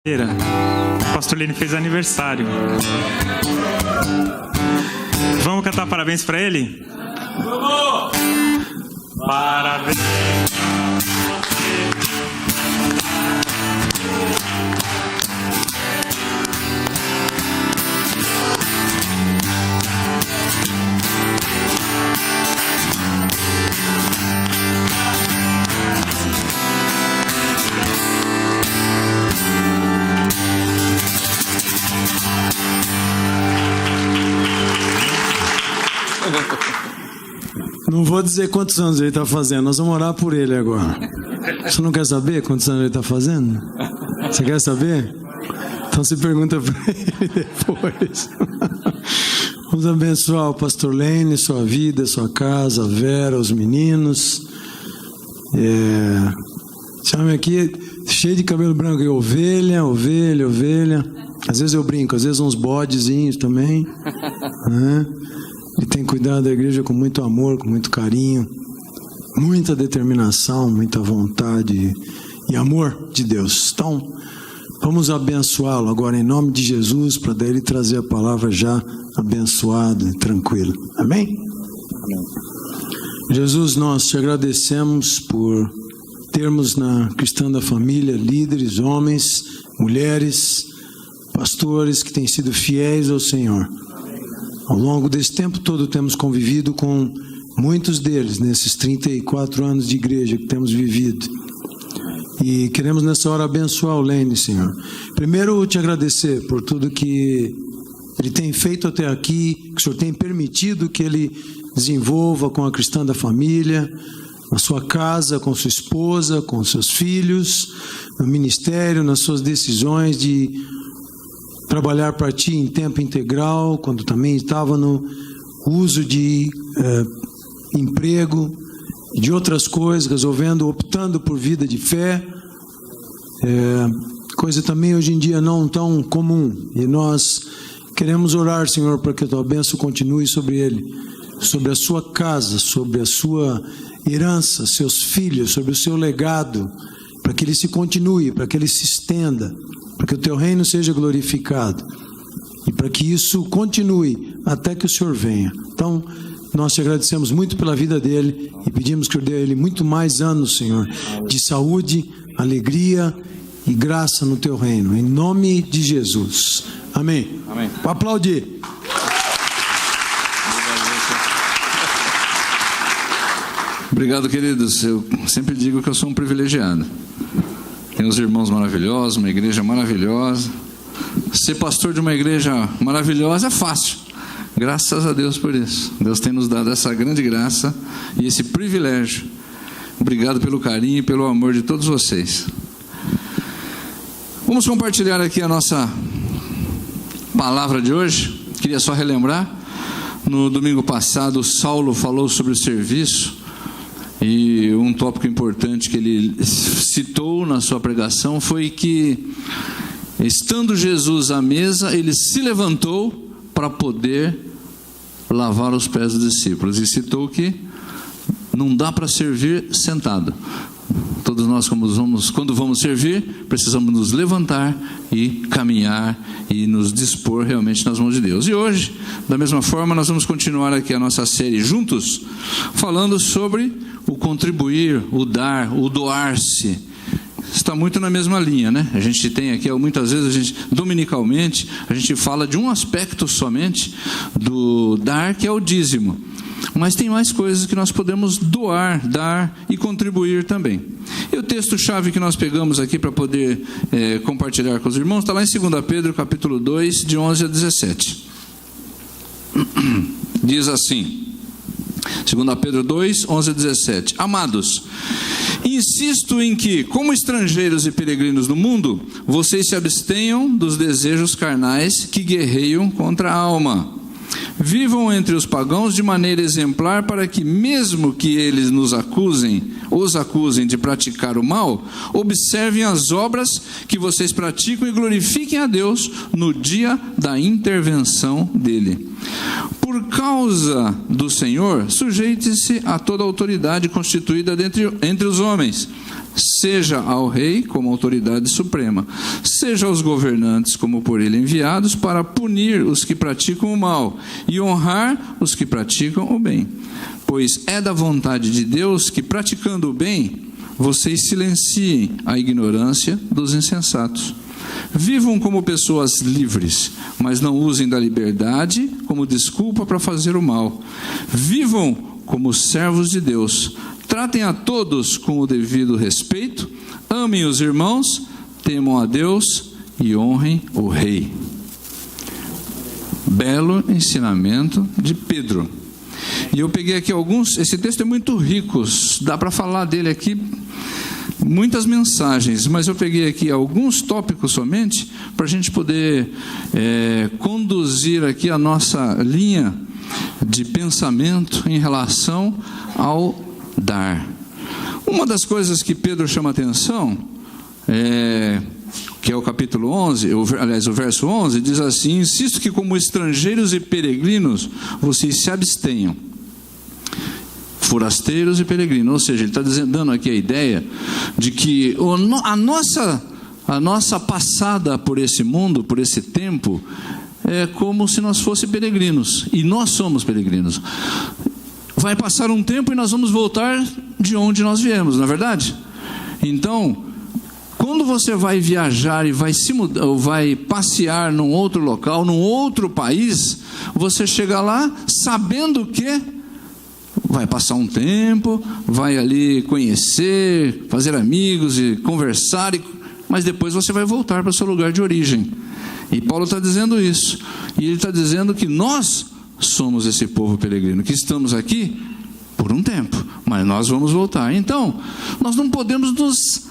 O pastor Lene fez aniversário. Vamos cantar parabéns para ele? Vamos! Parabéns pra você. Não vou dizer quantos anos ele está fazendo, nós vamos orar por ele agora. Você não quer saber quantos anos ele está fazendo? Você quer saber? Então você pergunta para ele depois. Vamos abençoar o pastor Lene, sua vida, sua casa, a Vera, os meninos. Chame aqui, cheio de cabelo branco, ovelha. Às vezes eu brinco, às vezes uns bodezinhos também, né? Ele tem cuidado da igreja com muito amor, com muito carinho, muita determinação, muita vontade e amor de Deus. Então, vamos abençoá-lo agora em nome de Jesus, para daí ele trazer a palavra já abençoada e tranquila. Amém? Amém. Jesus, nós te agradecemos por termos na Cristã da Família líderes, homens, mulheres, pastores que têm sido fiéis ao Senhor. Ao longo desse tempo todo temos convivido com muitos deles, nesses 34 anos de igreja que temos vivido. E queremos nessa hora abençoar o Lene, Senhor. Primeiro, te agradecer por tudo que ele tem feito até aqui, que o Senhor tem permitido que ele desenvolva com a Cristã da Família, na sua casa, com sua esposa, com seus filhos, no ministério, nas suas decisões de trabalhar para Ti em tempo integral, quando também estava no uso de emprego e de outras coisas, optando por vida de fé, coisa também hoje em dia não tão comum. E nós queremos orar, Senhor, para que a Tua bênção continue sobre ele, sobre a sua casa, sobre a sua herança, seus filhos, sobre o seu legado, para que ele se continue, para que ele se estenda, para que o Teu reino seja glorificado e para que isso continue até que o Senhor venha. Então, nós te agradecemos muito pela vida dele e pedimos que o Senhor dê a ele muito mais anos, Senhor, de saúde, alegria e graça no Teu reino, em nome de Jesus. Amém. Amém. Para aplaudir. Obrigado, queridos. Eu sempre digo que eu sou um privilegiado. Tem uns irmãos maravilhosos, uma igreja maravilhosa. Ser pastor de uma igreja maravilhosa é fácil. Graças a Deus por isso. Deus tem nos dado essa grande graça e esse privilégio. Obrigado pelo carinho e pelo amor de todos vocês. Vamos compartilhar aqui a nossa palavra de hoje. Queria só relembrar. No domingo passado, Saulo falou sobre o serviço. E um tópico importante que ele citou na sua pregação foi que, estando Jesus à mesa, ele se levantou para poder lavar os pés dos discípulos. E citou que não dá para servir sentado. Todos nós, quando vamos servir, precisamos nos levantar e caminhar e nos dispor realmente nas mãos de Deus. E hoje, da mesma forma, nós vamos continuar aqui a nossa série juntos, falando sobre o contribuir, o dar, o doar-se. Está muito na mesma linha, né? A gente tem aqui, muitas vezes, dominicalmente, a gente fala de um aspecto somente do dar, que é o dízimo. Mas tem mais coisas que nós podemos doar, dar e contribuir também. E o texto-chave que nós pegamos aqui para poder compartilhar com os irmãos está lá em 2 Pedro, capítulo 2, de 11 a 17. Diz assim, 2 Pedro 2, 11 a 17. Amados, insisto em que, como estrangeiros e peregrinos no mundo, vocês se abstenham dos desejos carnais que guerreiam contra a alma. Vivam entre os pagãos de maneira exemplar, para que, mesmo que eles os acusem de praticar o mal, observem as obras que vocês praticam e glorifiquem a Deus no dia da intervenção dele. Por causa do Senhor, sujeite-se a toda autoridade constituída entre os homens, seja ao rei como autoridade suprema, seja aos governantes como por ele enviados, para punir os que praticam o mal e honrar os que praticam o bem. Pois é da vontade de Deus que, praticando o bem, vocês silenciem a ignorância dos insensatos. Vivam como pessoas livres, mas não usem da liberdade como desculpa para fazer o mal. Vivam como servos de Deus. Tratem a todos com o devido respeito, amem os irmãos, temam a Deus e honrem o rei. Belo ensinamento de Pedro. E eu peguei aqui alguns, esse texto é muito rico, dá para falar dele aqui muitas mensagens, mas eu peguei aqui alguns tópicos somente para a gente poder conduzir aqui a nossa linha de pensamento em relação ao dar. Uma das coisas que Pedro chama atenção, que é o capítulo 11, o verso 11, diz assim: insisto que como estrangeiros e peregrinos, vocês se abstenham. Forasteiros e peregrinos, ou seja, ele está dando aqui a ideia de que a nossa passada por esse mundo, por esse tempo, é como se nós fossemos peregrinos, e nós somos peregrinos. Vai passar um tempo e nós vamos voltar de onde nós viemos, não é verdade? Então, quando você vai viajar e vai se mudar, ou vai passear num outro local, num outro país, você chega lá sabendo que vai passar um tempo, vai ali conhecer, fazer amigos e conversar, mas depois você vai voltar para o seu lugar de origem. E Paulo está dizendo isso. E ele está dizendo que nós somos esse povo peregrino, que estamos aqui por um tempo, mas nós vamos voltar. Então, nós não podemos nos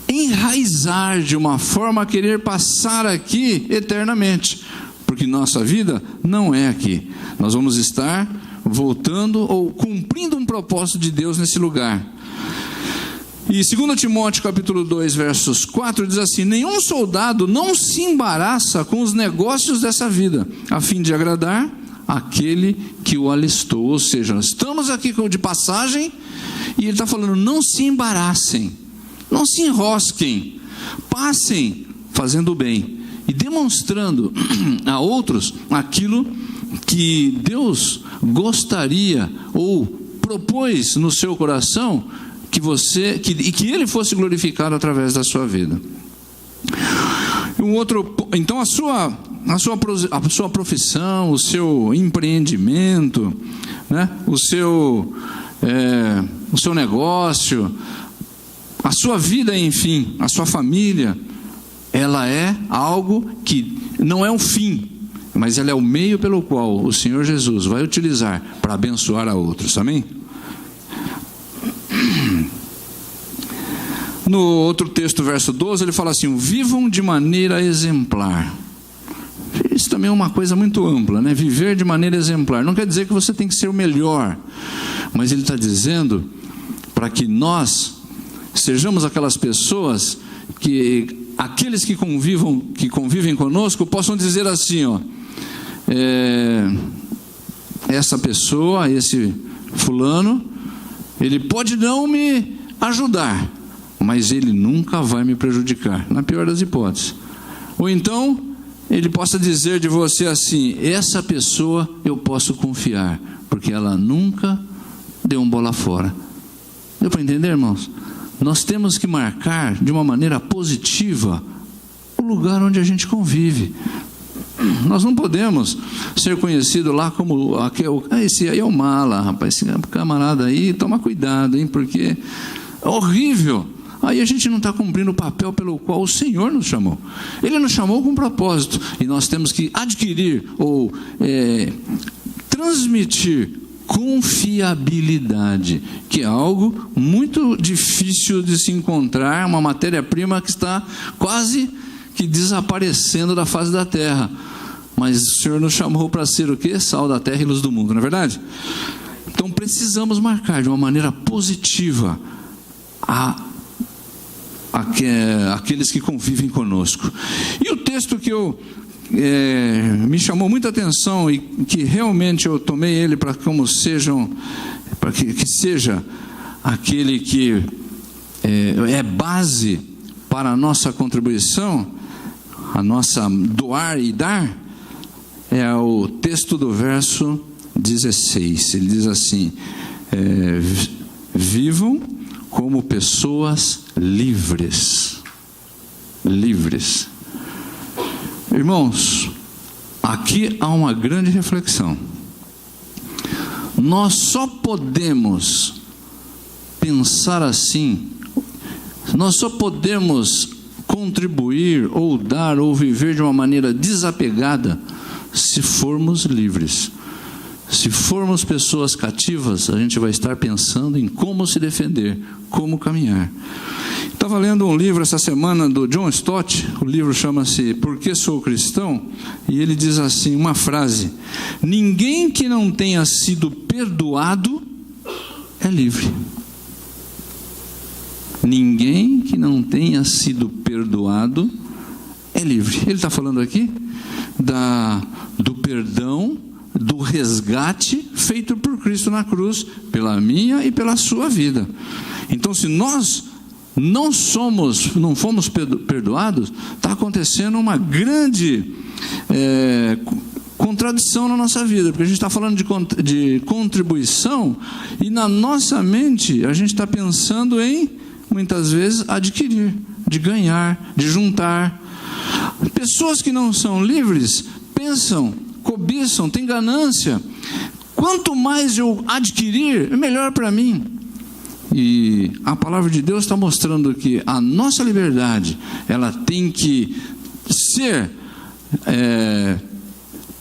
enraizar de uma forma a querer passar aqui eternamente, porque nossa vida não é aqui. Nós vamos estar voltando ou cumprindo um propósito de Deus nesse lugar. E 2 Timóteo capítulo 2 versos 4 diz assim: nenhum soldado não se embaraça com os negócios dessa vida, a fim de agradar aquele que o alistou. Ou seja, nós estamos aqui de passagem, e ele está falando: não se embaraçem, não se enrosquem, passem fazendo o bem e demonstrando a outros aquilo que Deus gostaria ou propôs no seu coração que ele fosse glorificado através da sua vida. Então a sua profissão, o seu empreendimento, né, o seu negócio, a sua vida, enfim, a sua família, ela é algo que não é um fim, mas ela é o meio pelo qual o Senhor Jesus vai utilizar para abençoar a outros. Amém? No outro texto, verso 12, ele fala assim: vivam de maneira exemplar. Isso também é uma coisa muito ampla, né? Viver de maneira exemplar não quer dizer que você tem que ser o melhor, mas ele está dizendo para que nós sejamos aquelas pessoas que aqueles que convivem conosco possam dizer assim, ó: essa pessoa, esse fulano, ele pode não me ajudar, mas ele nunca vai me prejudicar, na pior das hipóteses. Ou então ele possa dizer de você assim: essa pessoa eu posso confiar, porque ela nunca deu um bola fora. Deu para entender, irmãos? Nós temos que marcar de uma maneira positiva o lugar onde a gente convive. Nós não podemos ser conhecido lá como esse aí é o mala, rapaz, esse camarada aí, toma cuidado, hein, porque é horrível. Aí a gente não está cumprindo o papel pelo qual o Senhor nos chamou. Ele nos chamou com um propósito, e nós temos que adquirir ou transmitir confiabilidade, que é algo muito difícil de se encontrar, uma matéria-prima que está quase que desaparecendo da face da terra. Mas o Senhor nos chamou para ser o quê? Sal da terra e luz do mundo, não é verdade? Então precisamos marcar de uma maneira positiva aqueles que convivem conosco. E o texto que me chamou muita atenção e que realmente eu tomei ele para que seja aquele que é base para a nossa contribuição, a nossa doar e dar, é o texto do verso 16. Ele diz assim: vivam como pessoas livres. Livres. Irmãos, aqui há uma grande reflexão. Nós só podemos pensar assim, nós só podemos contribuir, ou dar, ou viver de uma maneira desapegada, se formos livres. Se formos pessoas cativas, a gente vai estar pensando em como se defender, como caminhar. Estava lendo um livro essa semana do John Stott, o livro chama-se Por que Sou Cristão? E ele diz assim, uma frase: ninguém que não tenha sido perdoado é livre. Ninguém que não tenha sido perdoado é livre. Ele está falando aqui do perdão, do resgate feito por Cristo na cruz, pela minha e pela sua vida. Então, se nós não fomos perdoados, está acontecendo uma grande contradição na nossa vida, porque a gente está falando de contribuição, e na nossa mente a gente está pensando em, muitas vezes, adquirir, de ganhar, de juntar. Pessoas que não são livres pensam, cobiçam, têm ganância. Quanto mais eu adquirir, é melhor para mim. E a palavra de Deus está mostrando que a nossa liberdade, ela tem que ser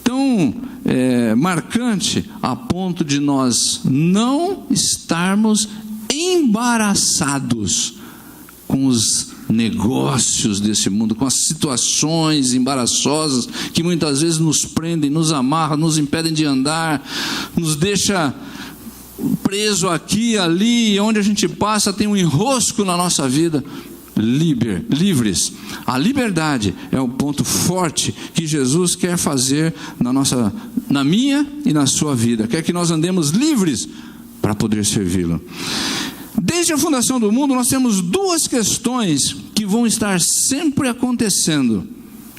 tão marcante a ponto de nós não estarmos embaraçados com os negócios desse mundo, com as situações embaraçosas que muitas vezes nos prendem, nos amarram, nos impedem de andar, nos deixa preso aqui e ali, onde a gente passa tem um enrosco na nossa vida. Livres. A liberdade é o ponto forte que Jesus quer fazer na minha e na sua vida. Quer que nós andemos livres para poder servi-lo. Desde a fundação do mundo, nós temos duas questões que vão estar sempre acontecendo: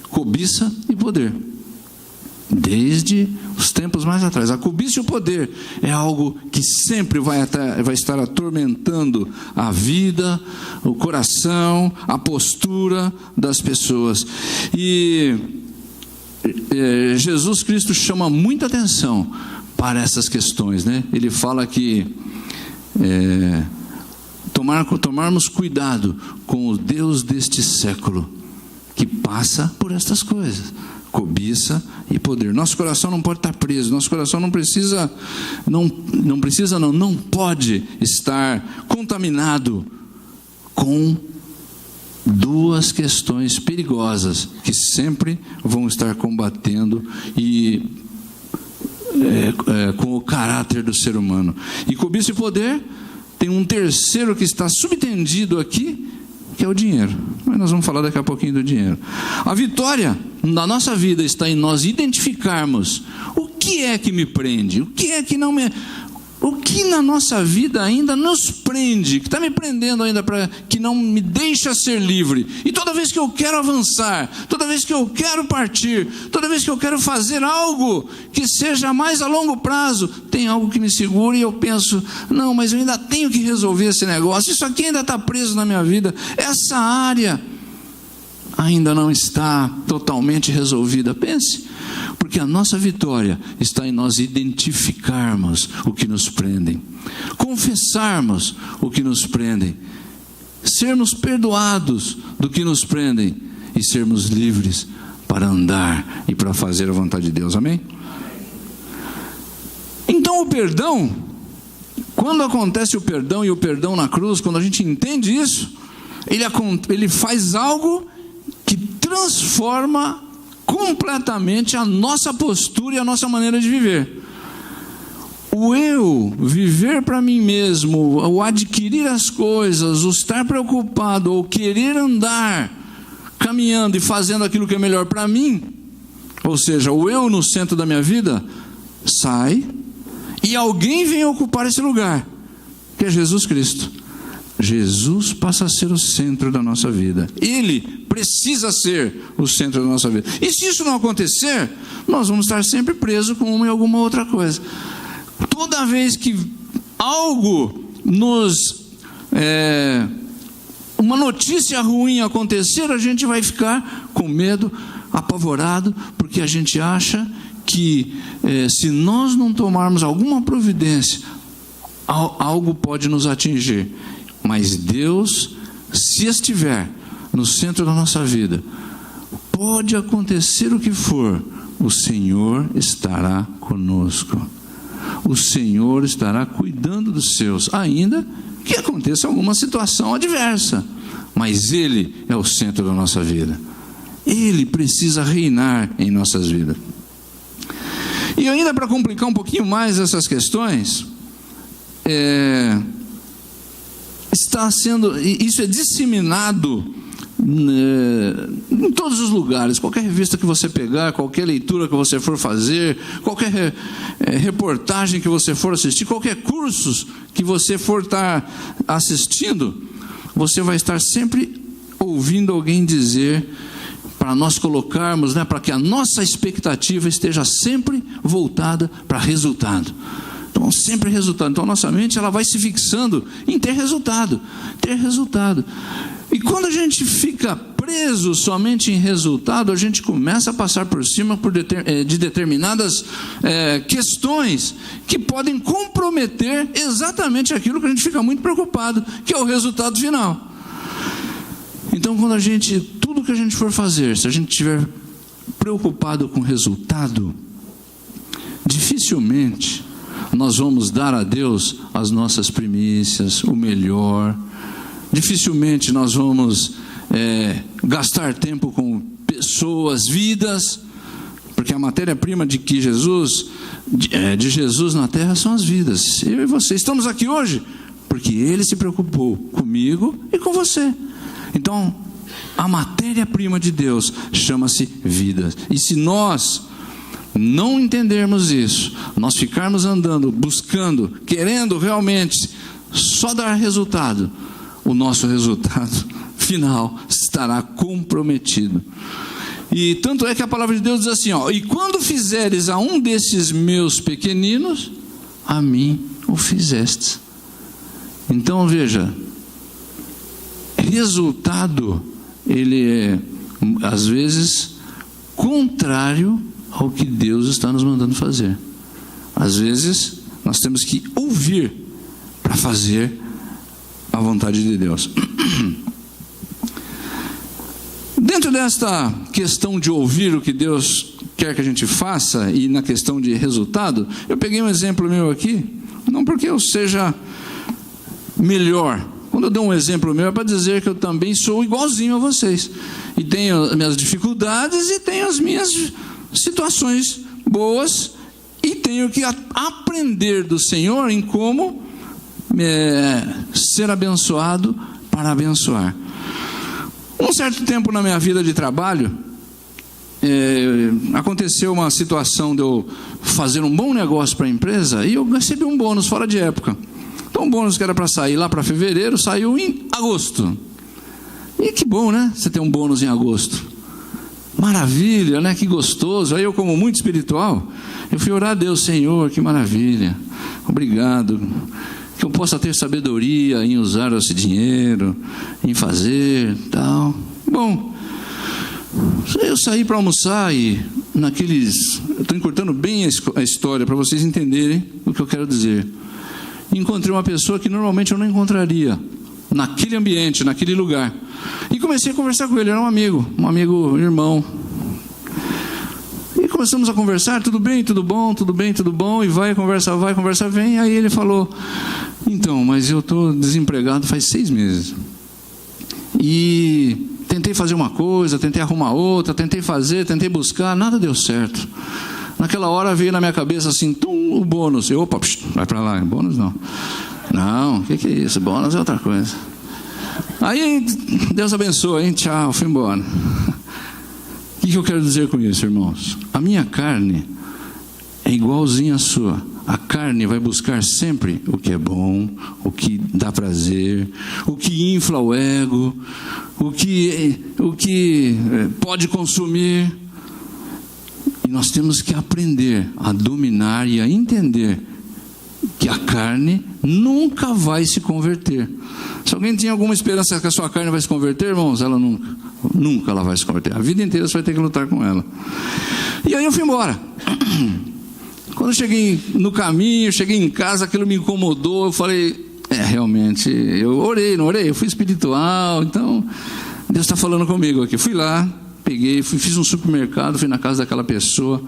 cobiça e poder. Desde os tempos mais atrás, a cobiça e o poder é algo que sempre vai estar atormentando a vida, o coração, a postura das pessoas. E Jesus Cristo chama muita atenção para essas questões, né? Ele fala que tomarmos cuidado com o Deus deste século, que passa por estas coisas: cobiça e poder. Nosso coração não pode estar preso, nosso coração não pode estar contaminado com duas questões perigosas que sempre vão estar combatendo com o caráter do ser humano. E cobiça e poder tem um terceiro que está subtendido aqui, que é o dinheiro. Mas nós vamos falar daqui a pouquinho do dinheiro. A vitória na nossa vida está em nós identificarmos o que é que me prende, o que é que não me... O que na nossa vida ainda nos prende, que está me prendendo ainda, que não me deixa ser livre. E toda vez que eu quero avançar, toda vez que eu quero partir, toda vez que eu quero fazer algo que seja mais a longo prazo, tem algo que me segura e eu penso: não, mas eu ainda tenho que resolver esse negócio, isso aqui ainda está preso na minha vida, essa área ainda não está totalmente resolvida. Pense, porque a nossa vitória está em nós identificarmos o que nos prendem, confessarmos o que nos prendem, sermos perdoados do que nos prendem e sermos livres para andar e para fazer a vontade de Deus. Amém? Então o perdão, quando acontece o perdão e o perdão na cruz, quando a gente entende isso, ele faz algo que transforma completamente a nossa postura e a nossa maneira de viver. O eu viver para mim mesmo, o adquirir as coisas, o estar preocupado, ou querer andar caminhando e fazendo aquilo que é melhor para mim, ou seja, o eu no centro da minha vida, sai e alguém vem ocupar esse lugar, que é Jesus Cristo. Jesus passa a ser o centro da nossa vida. Ele precisa ser o centro da nossa vida. E se isso não acontecer, nós vamos estar sempre presos com uma e alguma outra coisa. Toda vez que algo uma notícia ruim acontecer, a gente vai ficar com medo, apavorado, porque a gente acha que se nós não tomarmos alguma providência, algo pode nos atingir. Mas Deus, se estiver no centro da nossa vida, pode acontecer o que for, o Senhor estará conosco. O Senhor estará cuidando dos seus, ainda que aconteça alguma situação adversa. Mas Ele é o centro da nossa vida. Ele precisa reinar em nossas vidas. E ainda para complicar um pouquinho mais essas questões, isso é disseminado em todos os lugares. Qualquer revista que você pegar, qualquer leitura que você for fazer, qualquer reportagem que você for assistir, qualquer curso que você for estar assistindo, você vai estar sempre ouvindo alguém dizer, para nós colocarmos, para que a nossa expectativa esteja sempre voltada para resultado. Então, sempre resultado. Então, a nossa mente ela vai se fixando em ter resultado. E quando a gente fica preso somente em resultado, a gente começa a passar por cima de determinadas questões que podem comprometer exatamente aquilo que a gente fica muito preocupado, que é o resultado final. Então, tudo que a gente for fazer, se a gente estiver preocupado com o resultado, dificilmente nós vamos dar a Deus as nossas primícias, o melhor. Dificilmente nós vamos gastar tempo com pessoas, vidas, porque a matéria-prima de Jesus na terra são as vidas. Eu e você estamos aqui hoje porque Ele se preocupou comigo e com você. Então, a matéria-prima de Deus chama-se vida. E se nós não entendermos isso, nós ficarmos andando, buscando, querendo realmente só dar resultado, o nosso resultado final estará comprometido. E tanto é que a palavra de Deus diz assim, e quando fizeres a um desses meus pequeninos, a mim o fizestes. Então veja, resultado, ele é às vezes contrário ao que Deus está nos mandando fazer. Às vezes nós temos que ouvir para fazer a vontade de Deus. Dentro desta questão de ouvir o que Deus quer que a gente faça e na questão de resultado, eu peguei um exemplo meu aqui, não porque eu seja melhor. Quando eu dou um exemplo meu é para dizer que eu também sou igualzinho a vocês. E tenho as minhas dificuldades e tenho as minhas situações boas e tenho que aprender do Senhor em como ser abençoado para abençoar. Um certo tempo na minha vida de trabalho, aconteceu uma situação de eu fazer um bom negócio para a empresa e eu recebi um bônus fora de época. Então um bônus que era para sair lá para fevereiro, saiu em agosto. E que bom, né? Você tem um bônus em agosto. Maravilha, né? Que gostoso. Aí eu, como muito espiritual, eu fui orar a Deus, Senhor, que maravilha. Obrigado. Que eu possa ter sabedoria em usar esse dinheiro, em fazer, tal. Bom, eu saí para almoçar e eu estou encurtando bem a história para vocês entenderem o que eu quero dizer. Encontrei uma pessoa que normalmente eu não encontraria naquele ambiente, naquele lugar. E comecei a conversar com ele, era um amigo, irmão. E começamos a conversar, tudo bem, tudo bom, e vai, conversa, vem. Aí ele falou, então, mas eu estou desempregado faz 6 meses. E tentei fazer uma coisa, tentei arrumar outra, tentei buscar, nada deu certo. Naquela hora veio na minha cabeça assim, o bônus. Eu, opa, vai para lá, bônus não. Não, o que é isso? Bônus é outra coisa. Aí, Deus abençoe, hein? Tchau, fui embora. O que eu quero dizer com isso, irmãos? A minha carne é igualzinha à sua. A carne vai buscar sempre o que é bom, o que dá prazer, o que infla o ego, o que pode consumir. E nós temos que aprender a dominar e a entender que a carne nunca vai se converter. Se alguém tinha alguma esperança que a sua carne vai se converter, irmãos, ela nunca ela vai se converter. A vida inteira você vai ter que lutar com ela. E aí eu fui embora. Quando eu cheguei no caminho, cheguei em casa, aquilo me incomodou. Eu falei, realmente, eu orei, não orei? Eu fui espiritual, então Deus está falando comigo aqui. Fui lá, peguei, fiz um supermercado, fui na casa daquela pessoa,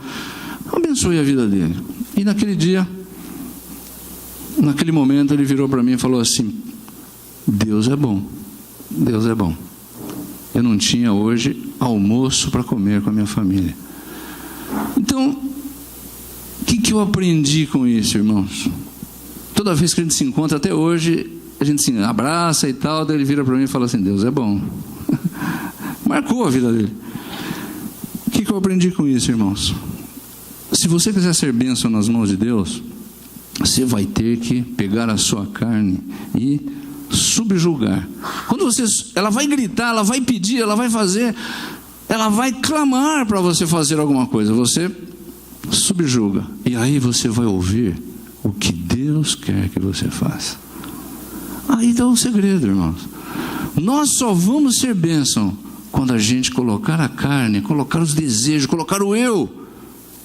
abençoei a vida dele. E naquele dia, naquele momento, ele virou para mim e falou assim: Deus é bom, Deus é bom. Eu não tinha hoje almoço para comer com a minha família. Então, o que eu aprendi com isso, irmãos? Toda vez que a gente se encontra, até hoje, a gente se abraça e tal, daí ele vira para mim e fala assim: Deus é bom. Marcou a vida dele. O que eu aprendi com isso, irmãos? Se você quiser ser bênção nas mãos de Deus, você vai ter que pegar a sua carne e subjugar. Quando ela vai gritar, ela vai pedir, ela vai fazer, ela vai clamar para você fazer alguma coisa, você subjuga. E aí você vai ouvir o que Deus quer que você faça. Aí está o segredo, irmãos. Nós só vamos ser bênção quando a gente colocar a carne, colocar os desejos, colocar o eu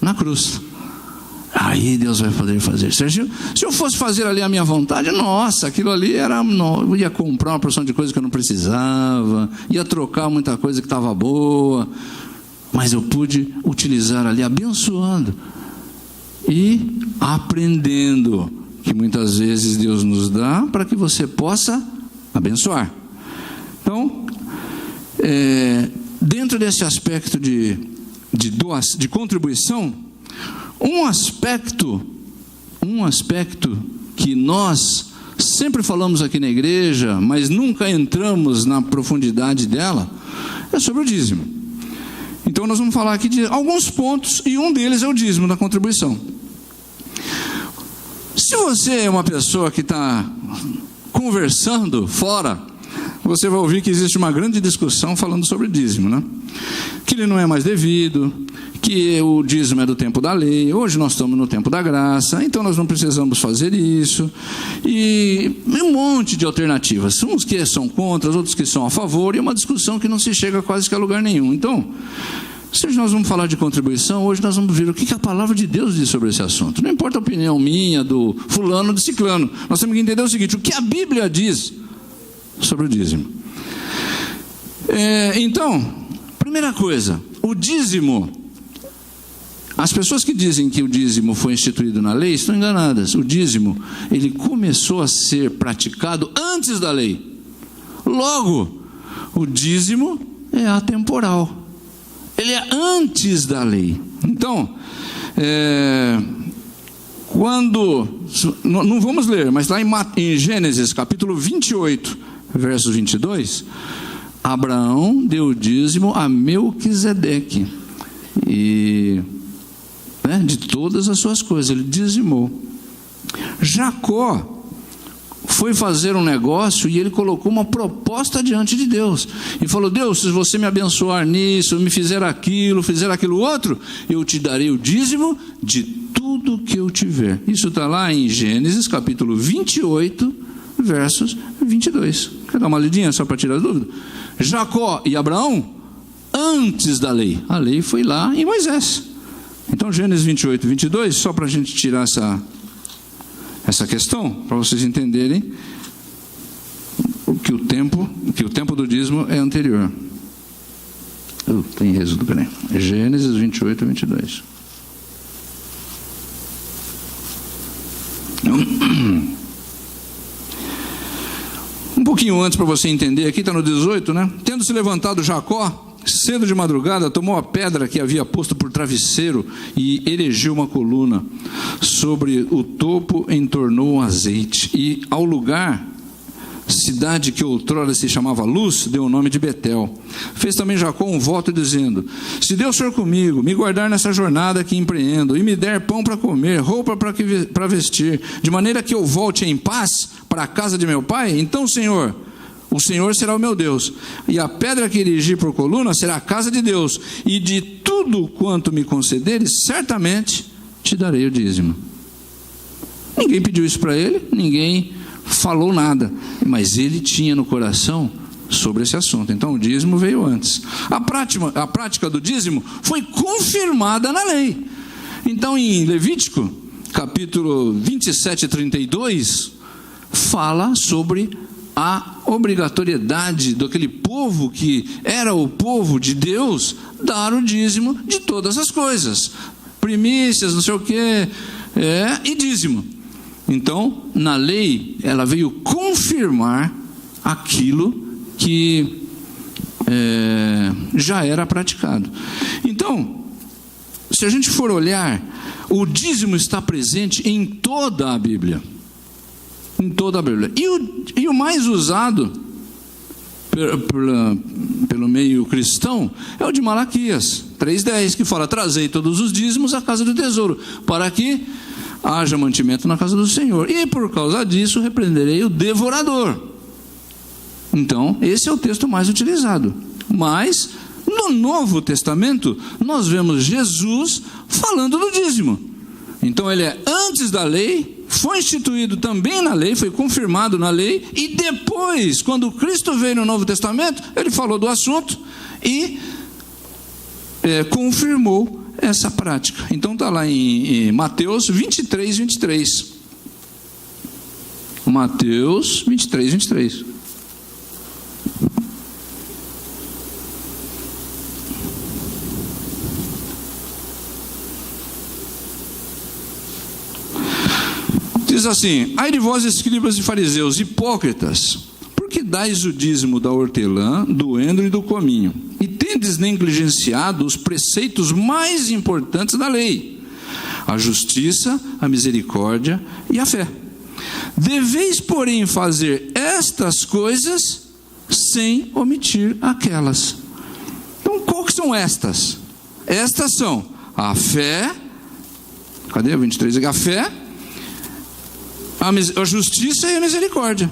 na cruz. Aí Deus vai poder fazer. Se eu fosse fazer ali a minha vontade, nossa, aquilo ali eu ia comprar uma porção de coisa que eu não precisava, ia trocar muita coisa que estava boa, mas eu pude utilizar ali abençoando e aprendendo, que muitas vezes Deus nos dá para que você possa abençoar. Então, dentro desse aspecto de contribuição, um aspecto que nós sempre falamos aqui na igreja, mas nunca entramos na profundidade dela, é sobre o dízimo. Então nós vamos falar aqui de alguns pontos, e um deles é o dízimo da contribuição. Se você é uma pessoa que está conversando fora, você vai ouvir que existe uma grande discussão falando sobre dízimo, né? Que ele não é mais devido, que o dízimo é do tempo da lei, hoje nós estamos no tempo da graça, então nós não precisamos fazer isso, e um monte de alternativas, uns que são contra, outros que são a favor, e uma discussão que não se chega quase que a lugar nenhum. Então, se nós vamos falar de contribuição, hoje nós vamos ver o que a palavra de Deus diz sobre esse assunto. Não importa a opinião minha, do fulano, do ciclano, nós temos que entender o seguinte: o que a Bíblia diz sobre o dízimo. Então, primeira coisa, o dízimo, as pessoas que dizem que o dízimo foi instituído na lei estão enganadas. O dízimo, ele começou a ser praticado antes da lei. Logo, o dízimo é atemporal. Ele é antes da lei. Então, não vamos ler, mas lá em Gênesis capítulo 28, verso 22, Abraão deu o dízimo a Melquisedeque, e de todas as suas coisas, ele dizimou. Jacó foi fazer um negócio e ele colocou uma proposta diante de Deus, e falou: Deus, se você me abençoar nisso, me fizer aquilo outro, eu te darei o dízimo de tudo que eu tiver. Isso está lá em Gênesis capítulo 28, versos 22. Quer dar uma lidinha só para tirar a dúvida? Jacó e Abraão, antes da lei. A lei foi lá em Moisés. Então, Gênesis 28, 22, só para a gente tirar essa questão, para vocês entenderem que o tempo do dízimo é anterior. Tem êxodo, peraí. Gênesis 28, 22. Um pouquinho antes para você entender, aqui está no 18, né? Tendo se levantado Jacó, cedo de madrugada, tomou a pedra que havia posto por travesseiro e erigiu uma coluna. Sobre o topo entornou um azeite, e ao lugar cidade que outrora se chamava Luz, deu o nome de Betel. Fez também Jacó um voto dizendo: se Deus for comigo, me guardar nessa jornada que empreendo, e me der pão para comer, roupa para vestir, de maneira que eu volte em paz para a casa de meu pai, então, Senhor, o Senhor será o meu Deus, e a pedra que erigi por coluna será a casa de Deus, e de tudo quanto me concederes, certamente te darei o dízimo. Ninguém pediu isso para ele, ninguém falou nada, mas ele tinha no coração sobre esse assunto. Então o dízimo veio antes. A prática do dízimo foi confirmada na lei. Então em Levítico, capítulo 27 e 32, fala sobre a obrigatoriedade daquele povo que era o povo de Deus dar o dízimo de todas as coisas, primícias, não sei o que, e dízimo. Então, na lei, ela veio confirmar aquilo que já era praticado. Então, se a gente for olhar, o dízimo está presente em toda a Bíblia. Em toda a Bíblia. E o mais usado pelo meio cristão é o de Malaquias 3,10, que fala: trazei todos os dízimos à casa do tesouro, para que haja mantimento na casa do Senhor, e por causa disso repreenderei o devorador. Então, esse é o texto mais utilizado. Mas, no Novo Testamento, nós vemos Jesus falando do dízimo. Então, ele é antes da lei, foi instituído também na lei, foi confirmado na lei, e depois, quando Cristo veio no Novo Testamento, ele falou do assunto e confirmou essa prática. Então está lá em Mateus 23, 23. Mateus 23, 23. Diz assim: ai de vós, escribas e fariseus, hipócritas, porque dais o dízimo da hortelã, do endro e do cominho, e tendes negligenciado os preceitos mais importantes da lei, a justiça, a misericórdia e a fé. Deveis, porém, fazer estas coisas sem omitir aquelas. Então, qual que são estas? Estas são a fé, cadê o 23? A fé, a justiça e a misericórdia,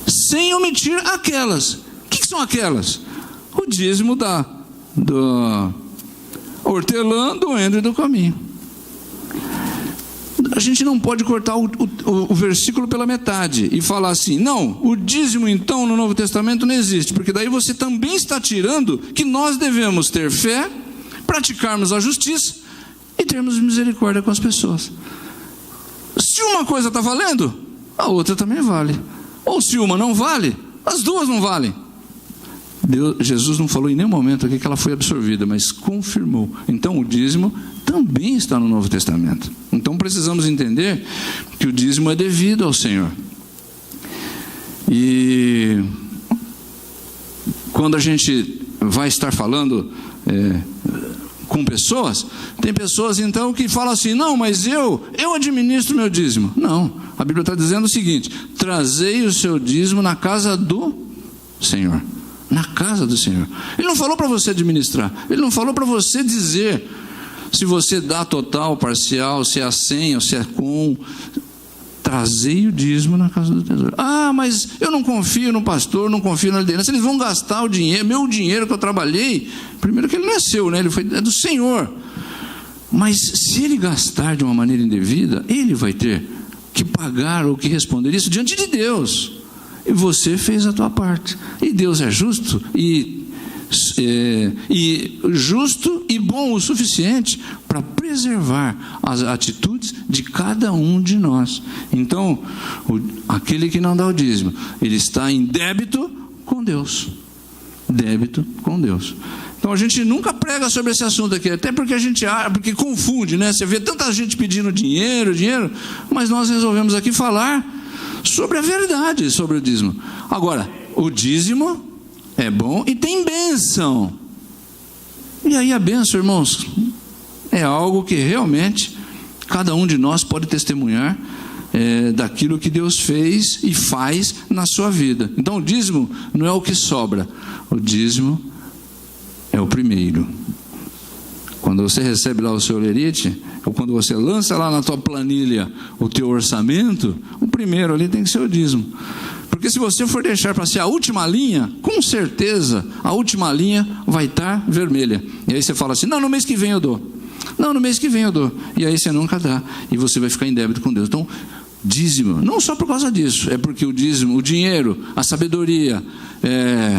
sem omitir aquelas. O que são aquelas? O dízimo do hortelã, do endro e do cominho. A gente não pode cortar o versículo pela metade e falar assim: não, o dízimo então no Novo Testamento não existe, porque daí você também está tirando que nós devemos ter fé, praticarmos a justiça e termos misericórdia com as pessoas. Se uma coisa está valendo, a outra também vale. Ou se uma não vale, as duas não valem. Jesus não falou em nenhum momento aqui que ela foi absorvida, mas confirmou. Então o dízimo também está no Novo Testamento. Então precisamos entender que o dízimo é devido ao Senhor. E quando a gente vai estar falando com pessoas, tem pessoas então que falam assim: não, mas eu administro meu dízimo. Não, a Bíblia está dizendo o seguinte: trazei o seu dízimo na casa do Senhor. Na casa do Senhor. Ele não falou para você administrar, ele não falou para você dizer se você dá total, parcial, se é a 100 ou se é com. Trazei o dízimo na casa do tesouro. Ah, mas eu não confio no pastor, não confio na liderança, eles vão gastar o dinheiro, meu dinheiro que eu trabalhei. Primeiro que ele não é seu, né? É do Senhor. Mas se ele gastar de uma maneira indevida, ele vai ter que pagar ou que responder isso diante de Deus. E você fez a tua parte. E Deus é justo e justo e bom o suficiente para preservar as atitudes de cada um de nós. Então, aquele que não dá o dízimo, ele está em débito com Deus. Débito com Deus. Então a gente nunca prega sobre esse assunto aqui, até porque porque confunde, né? Você vê tanta gente pedindo dinheiro, mas nós resolvemos aqui falar sobre a verdade sobre o dízimo. Agora, o dízimo é bom e tem bênção. E aí a bênção, irmãos, é algo que realmente cada um de nós pode testemunhar daquilo que Deus fez e faz na sua vida. Então o dízimo não é o que sobra, o dízimo é o primeiro. Quando você recebe lá o seu lerite, ou quando você lança lá na tua planilha o teu orçamento, o primeiro ali tem que ser o dízimo. Porque se você for deixar para ser a última linha, com certeza a última linha vai estar vermelha. E aí você fala assim, não, no mês que vem eu dou. Não, no mês que vem eu dou. E aí você nunca dá. E você vai ficar em débito com Deus. Então, dízimo, não só por causa disso, é porque o dízimo, o dinheiro, a sabedoria,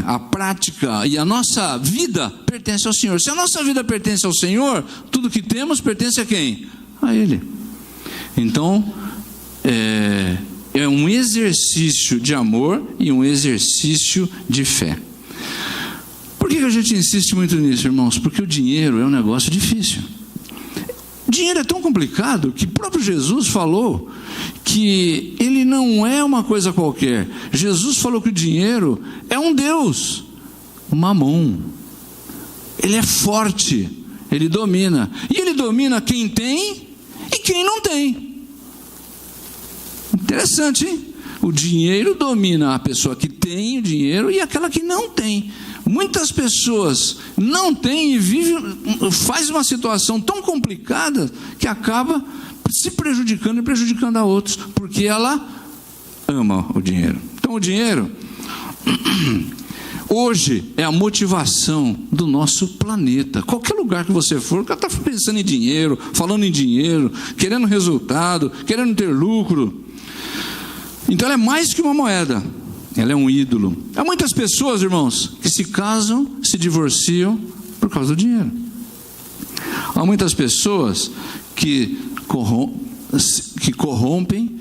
a prática e a nossa vida pertence ao Senhor. Se a nossa vida pertence ao Senhor, tudo que temos pertence a quem? A Ele. Então, é um exercício de amor e um exercício de fé. Por que a gente insiste muito nisso, irmãos? Porque o dinheiro é um negócio difícil. Dinheiro é tão complicado que o próprio Jesus falou que ele não é uma coisa qualquer. Jesus falou que o dinheiro é um Deus, Mamon. Ele é forte, ele domina. E ele domina quem tem e quem não tem. Interessante, hein? O dinheiro domina a pessoa que tem o dinheiro e aquela que não tem. Muitas pessoas não têm e vivem, faz uma situação tão complicada que acaba se prejudicando e prejudicando a outros, porque ela ama o dinheiro. Então o dinheiro hoje é a motivação do nosso planeta. Qualquer lugar que você for, o cara está pensando em dinheiro, falando em dinheiro, querendo resultado, querendo ter lucro. Então ela é mais que uma moeda. Ela é um ídolo. Há muitas pessoas, irmãos, que se casam, se divorciam por causa do dinheiro. Há muitas pessoas que corrompem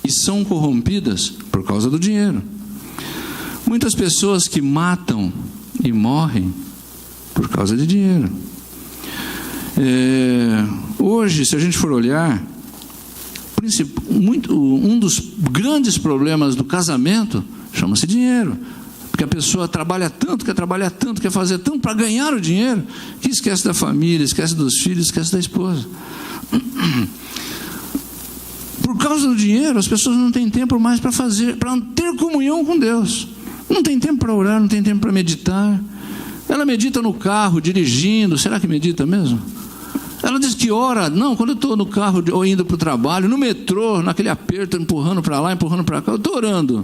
e são corrompidas por causa do dinheiro. Muitas pessoas que matam e morrem por causa de dinheiro. Hoje, se a gente for olhar, um dos grandes problemas do casamento chama-se dinheiro, porque a pessoa trabalha tanto, quer fazer tanto para ganhar o dinheiro, que esquece da família, esquece dos filhos, esquece da esposa. Por causa do dinheiro, as pessoas não têm tempo mais para ter comunhão com Deus. Não tem tempo para orar, não tem tempo para meditar. Ela medita no carro, dirigindo. Será que medita mesmo? Ela diz que ora. Não, quando eu estou no carro ou indo para o trabalho, no metrô, naquele aperto, empurrando para lá, empurrando para cá, eu estou orando.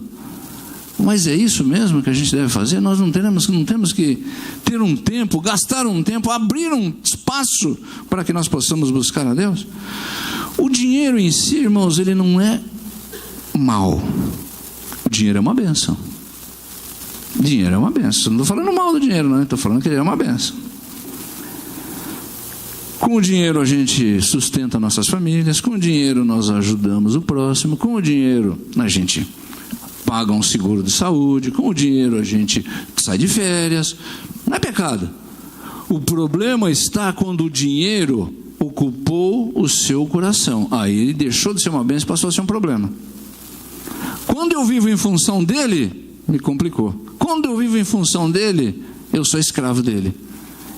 Mas é isso mesmo que a gente deve fazer? Nós não temos que ter um tempo, gastar um tempo, abrir um espaço para que nós possamos buscar a Deus? O dinheiro em si, irmãos, ele não é mal. O dinheiro é uma bênção. Dinheiro é uma bênção. Não estou falando mal do dinheiro, não. Estou falando que ele é uma bênção. Com o dinheiro a gente sustenta nossas famílias. Com o dinheiro nós ajudamos o próximo. Com o dinheiro a gente paga um seguro de saúde. Com o dinheiro a gente sai de férias. Não é pecado. O problema está quando o dinheiro ocupou o seu coração. Aí ele deixou de ser uma bênção e passou a ser um problema. Quando eu vivo em função dele, me complicou. Quando eu vivo em função dele, eu sou escravo dele.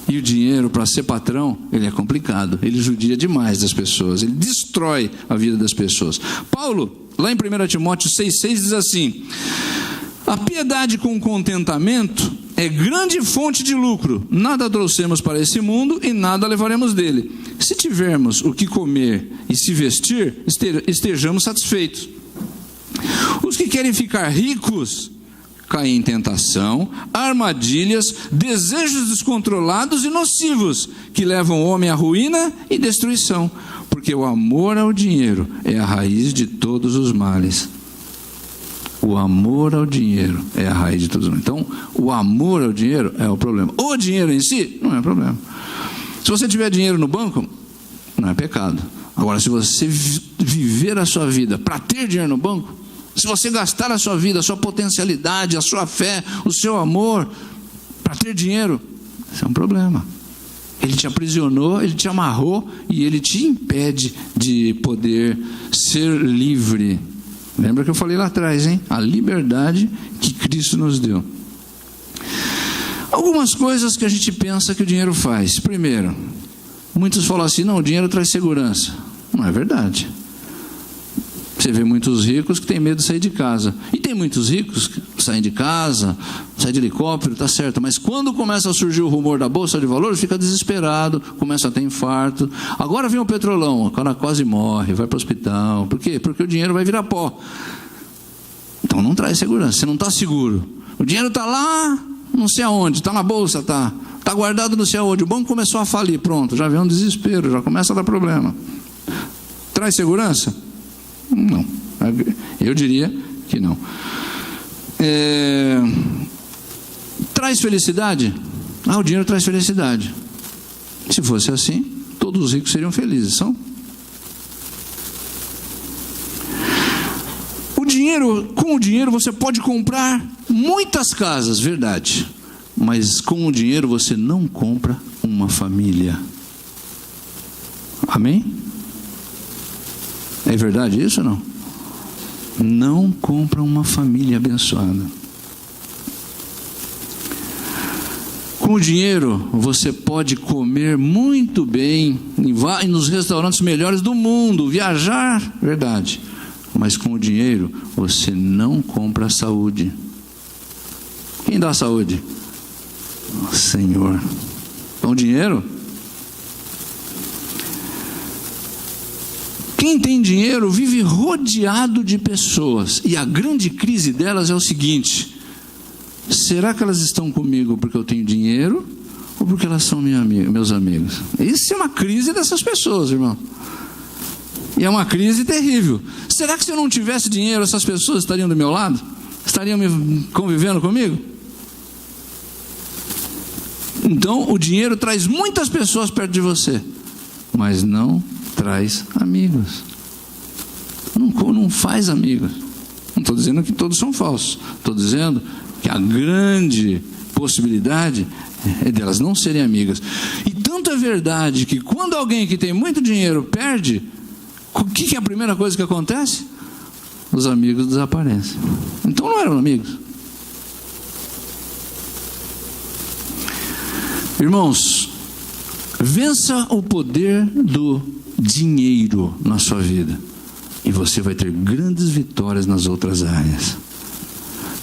E o dinheiro, para ser patrão, ele é complicado. Ele judia demais das pessoas. Ele destrói a vida das pessoas. Paulo, lá em 1 Timóteo 6,6 diz assim: a piedade com contentamento é grande fonte de lucro. Nada trouxemos para esse mundo e nada levaremos dele. Se tivermos o que comer e se vestir, estejamos satisfeitos. Os que querem ficar ricos caem em tentação, armadilhas, desejos descontrolados e nocivos, que levam o homem à ruína e destruição, porque o amor ao dinheiro é a raiz de todos os males. O amor ao dinheiro é a raiz de todos os males. Então, o amor ao dinheiro é o problema. O dinheiro em si não é problema. Se você tiver dinheiro no banco, não é pecado. Agora, se você viver a sua vida para ter dinheiro no banco, se você gastar a sua vida, a sua potencialidade, a sua fé, o seu amor para ter dinheiro, isso é um problema. Ele te aprisionou, ele te amarrou e ele te impede de poder ser livre. Lembra que eu falei lá atrás, hein? A liberdade que Cristo nos deu. Algumas coisas que a gente pensa que o dinheiro faz. Primeiro, muitos falam assim: não, o dinheiro traz segurança. Não é verdade. Você vê muitos ricos que têm medo de sair de casa. E tem muitos ricos que saem de casa, saem de helicóptero, tá certo. Mas quando começa a surgir o rumor da Bolsa de Valores, fica desesperado, começa a ter infarto. Agora vem o petrolão, o cara quase morre, vai para o hospital. Por quê? Porque o dinheiro vai virar pó. Então não traz segurança, você não está seguro. O dinheiro está lá, não sei aonde, está na bolsa, está guardado não sei aonde. O banco começou a falir, pronto, já vem um desespero, já começa a dar problema. Traz segurança? Não, eu diria que não. Traz felicidade? O dinheiro traz felicidade. Se fosse assim, todos os ricos seriam felizes, são? Com o dinheiro você pode comprar muitas casas, verdade. Mas com o dinheiro você não compra uma família. Amém? É verdade isso ou não? Não compra uma família abençoada. Com o dinheiro você pode comer muito bem nos restaurantes melhores do mundo, viajar, verdade. Mas com o dinheiro você não compra a saúde. Quem dá a saúde? O Senhor. Com o dinheiro? Quem tem dinheiro vive rodeado de pessoas. E a grande crise delas é o seguinte: será que elas estão comigo porque eu tenho dinheiro? Ou porque elas são meus amigos? Isso é uma crise dessas pessoas, irmão. E é uma crise terrível. Será que se eu não tivesse dinheiro, essas pessoas estariam do meu lado? Estariam convivendo comigo? Então, o dinheiro traz muitas pessoas perto de você, mas não traz amigos. Não faz amigos. Não estou dizendo que todos são falsos. Estou dizendo que a grande possibilidade é delas não serem amigas. E tanto é verdade que quando alguém que tem muito dinheiro perde, o que é a primeira coisa que acontece? Os amigos desaparecem. Então não eram amigos. Irmãos, vença o poder do dinheiro na sua vida e você vai ter grandes vitórias nas outras áreas.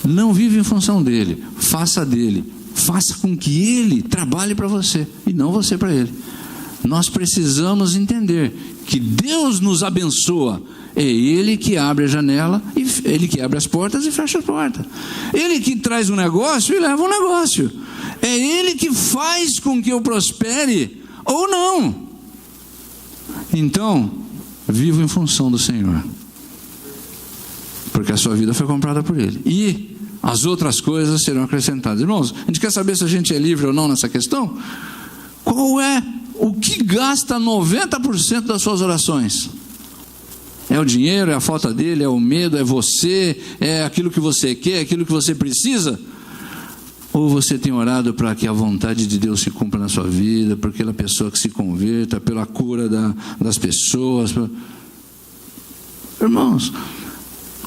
Não vive em função dele, faça dele, faça com que ele trabalhe para você e não você para ele. Nós precisamos entender que Deus nos abençoa. É Ele que abre a janela, Ele que abre as portas e fecha as portas. Ele que traz um negócio e leva um negócio. É Ele que faz com que eu prospere ou não. Então, viva em função do Senhor, porque a sua vida foi comprada por Ele. E as outras coisas serão acrescentadas. Irmãos, a gente quer saber se a gente é livre ou não nessa questão? Qual é o que gasta 90% das suas orações? É o dinheiro, é a falta dele, é o medo, é você, é aquilo que você quer, é aquilo que você precisa? Ou você tem orado para que a vontade de Deus se cumpra na sua vida, por aquela pessoa que se converta, pela cura das pessoas? Irmãos,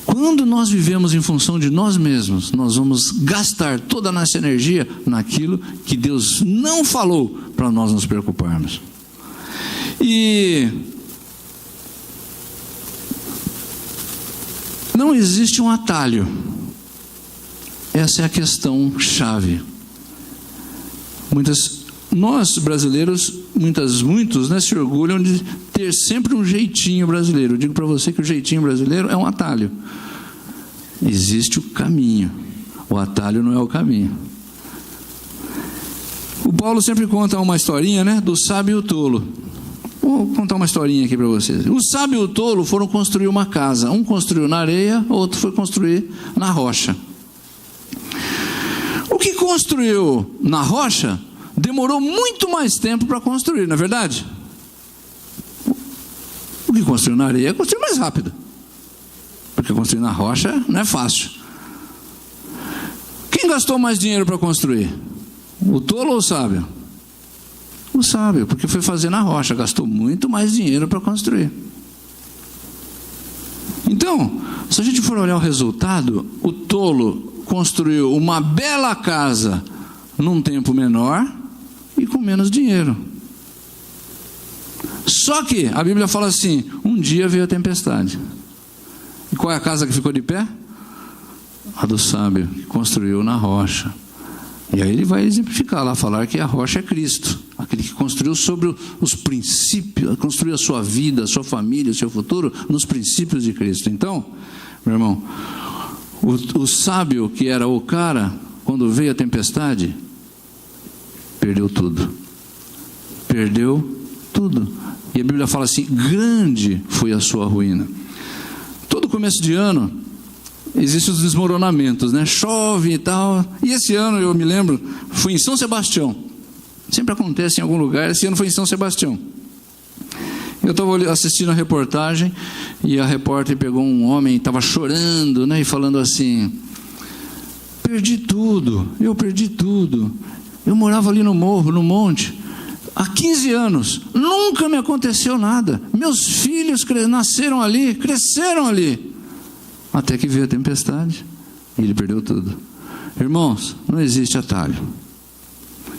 quando nós vivemos em função de nós mesmos, nós vamos gastar toda a nossa energia naquilo que Deus não falou para nós nos preocuparmos. E não existe um atalho. Essa é a questão chave. Nós brasileiros, muitos, né, se orgulham de ter sempre um jeitinho brasileiro. Eu digo para você que o jeitinho brasileiro é um atalho. Existe o caminho. O atalho não é o caminho. O Paulo sempre conta uma historinha, né, do sábio e o tolo. Vou contar uma historinha aqui para vocês. O sábio e o tolo foram construir uma casa. Um construiu na areia, o outro foi construir na rocha. O que construiu na rocha demorou muito mais tempo para construir, não é verdade? O que construiu na areia construiu mais rápido, porque construir na rocha não é fácil. Quem gastou mais dinheiro para construir? O tolo ou o sábio? O sábio, porque foi fazer na rocha, gastou muito mais dinheiro para construir. Então, se a gente for olhar o resultado, o tolo construiu uma bela casa num tempo menor e com menos dinheiro. Só que a Bíblia fala assim: um dia veio a tempestade. E qual é a casa que ficou de pé? A do sábio, que construiu na rocha. E aí ele vai exemplificar lá, falar que a rocha é Cristo, aquele que construiu sobre os princípios, construiu a sua vida, a sua família, o seu futuro, nos princípios de Cristo. Então, meu irmão, o sábio, que era o cara, quando veio a tempestade, perdeu tudo. Perdeu tudo. E a Bíblia fala assim, grande foi a sua ruína. Todo começo de ano, existem os desmoronamentos, né? Chove e tal. E esse ano, eu me lembro, fui em São Sebastião. Sempre acontece em algum lugar. Esse ano foi em São Sebastião. Eu estava assistindo a reportagem e a repórter pegou um homem, estava chorando, né? E falando assim, perdi tudo, eu perdi tudo. Eu morava ali no morro, no monte, há 15 anos. Nunca me aconteceu nada. Meus filhos nasceram ali, cresceram ali. Até que veio a tempestade e ele perdeu tudo. Irmãos, não existe atalho.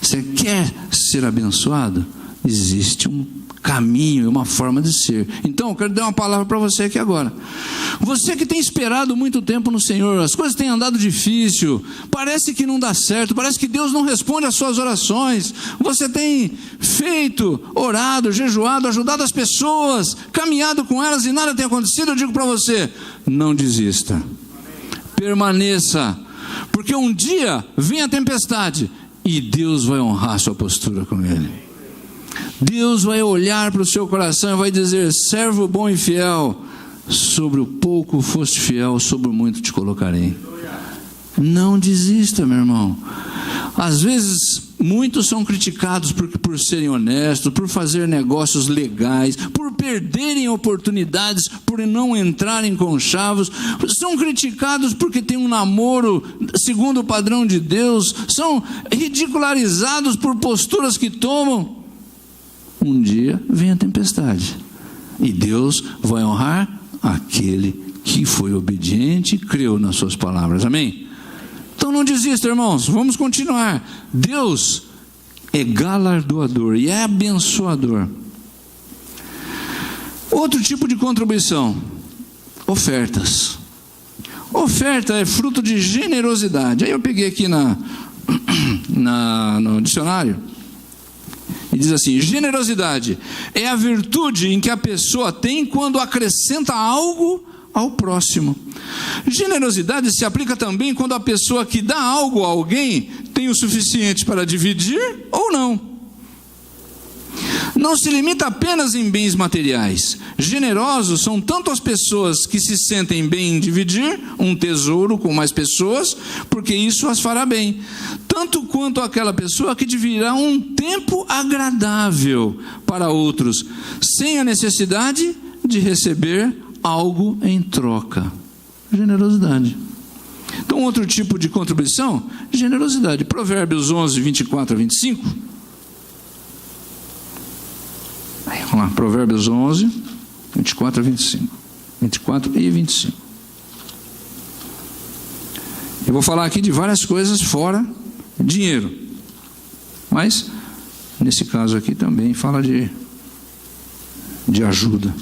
Você quer ser abençoado? Existe um caminho, uma forma de ser. Então, eu quero dar uma palavra para você aqui agora. Você que tem esperado muito tempo no Senhor, as coisas têm andado difícil, parece que não dá certo, parece que Deus não responde às suas orações. Você tem feito, orado, jejuado, ajudado as pessoas, caminhado com elas e nada tem acontecido. Eu digo para você, não desista. Permaneça, porque um dia vem a tempestade e Deus vai honrar a sua postura com Ele. Deus vai olhar para o seu coração e vai dizer, servo bom e fiel, sobre o pouco foste fiel, sobre o muito te colocarei. Não desista, meu irmão. Às vezes, muitos são criticados por serem honestos, por fazer negócios legais, por perderem oportunidades, por não entrarem conchavos. São criticados porque têm um namoro segundo o padrão de Deus. São ridicularizados por posturas que tomam. Um dia vem a tempestade e Deus vai honrar aquele que foi obediente e creu nas suas palavras. Amém? Então não desista, irmãos, vamos continuar. Deus é galardoador e é abençoador. Outro tipo de contribuição, ofertas. Oferta é fruto de generosidade. Aí eu peguei aqui no dicionário e diz assim, generosidade é a virtude em que a pessoa tem quando acrescenta algo ao próximo. Generosidade se aplica também quando a pessoa que dá algo a alguém tem o suficiente para dividir ou não. Não se limita apenas em bens materiais. Generosos são tanto as pessoas que se sentem bem em dividir um tesouro com mais pessoas, porque isso as fará bem, tanto quanto aquela pessoa que dividirá um tempo agradável para outros, sem a necessidade de receber algo em troca. Generosidade. Então, outro tipo de contribuição, generosidade. Provérbios 11, 24 a 25. Vamos lá, Provérbios 11, 24 a 25. 24 e 25. Eu vou falar aqui de várias coisas fora dinheiro. Mas, nesse caso aqui também fala de ajuda.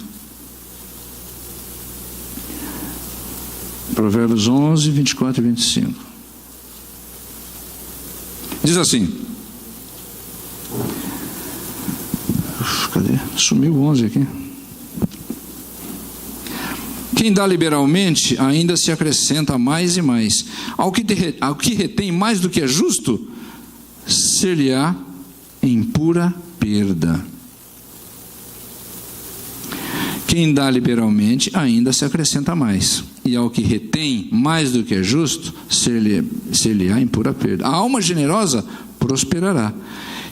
Provérbios 11, 24 e 25. Diz assim. Cadê? Sumiu o 11 aqui. Quem dá liberalmente ainda se acrescenta mais e mais. Ao que retém mais do que é justo, ser-lhe-á em pura perda. Quem dá liberalmente ainda se acrescenta mais. E ao que retém mais do que é justo, ser-lhe-á em pura perda. A alma generosa prosperará.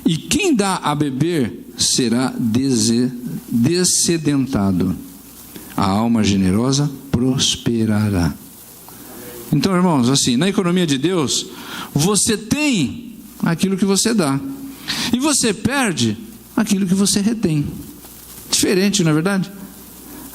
E quem dá a beber será dessedentado. A alma generosa prosperará. Então, irmãos, assim, na economia de Deus, você tem aquilo que você dá. E você perde aquilo que você retém. Diferente, não é verdade?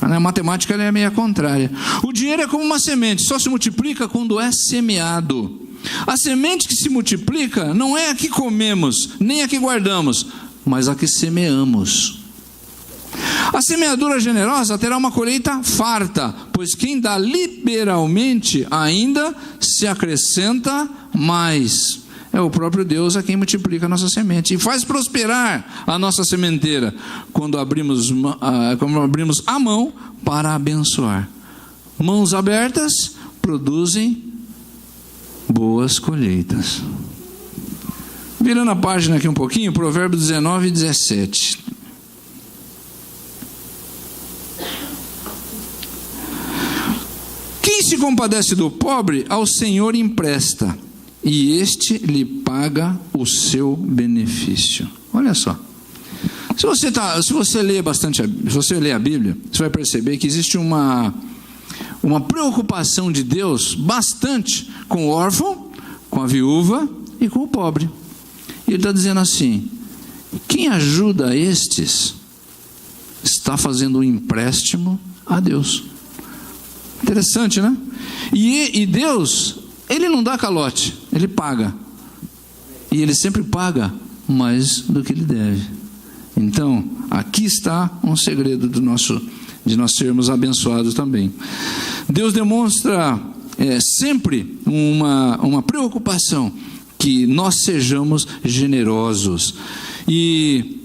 A matemática ela é meio contrária. O dinheiro é como uma semente, só se multiplica quando é semeado. A semente que se multiplica não é a que comemos, nem a que guardamos, mas a que semeamos. A semeadura generosa terá uma colheita farta, pois quem dá liberalmente ainda se acrescenta mais. É o próprio Deus a quem multiplica a nossa semente e faz prosperar a nossa sementeira quando abrimos a mão para abençoar. Mãos abertas produzem boas colheitas. Virando a página aqui um pouquinho, Provérbios 19 e 17. Quem se compadece do pobre, ao Senhor empresta, e este lhe paga o seu benefício. Olha só. Se você lê a Bíblia, você vai perceber que existe uma preocupação de Deus bastante com o órfão, com a viúva e com o pobre. E ele está dizendo assim: quem ajuda estes está fazendo um empréstimo a Deus. Interessante, né? E Deus, Ele não dá calote, Ele paga. E Ele sempre paga mais do que Ele deve. Então, aqui está um segredo de nós sermos abençoados também. Deus demonstra sempre uma preocupação que nós sejamos generosos. E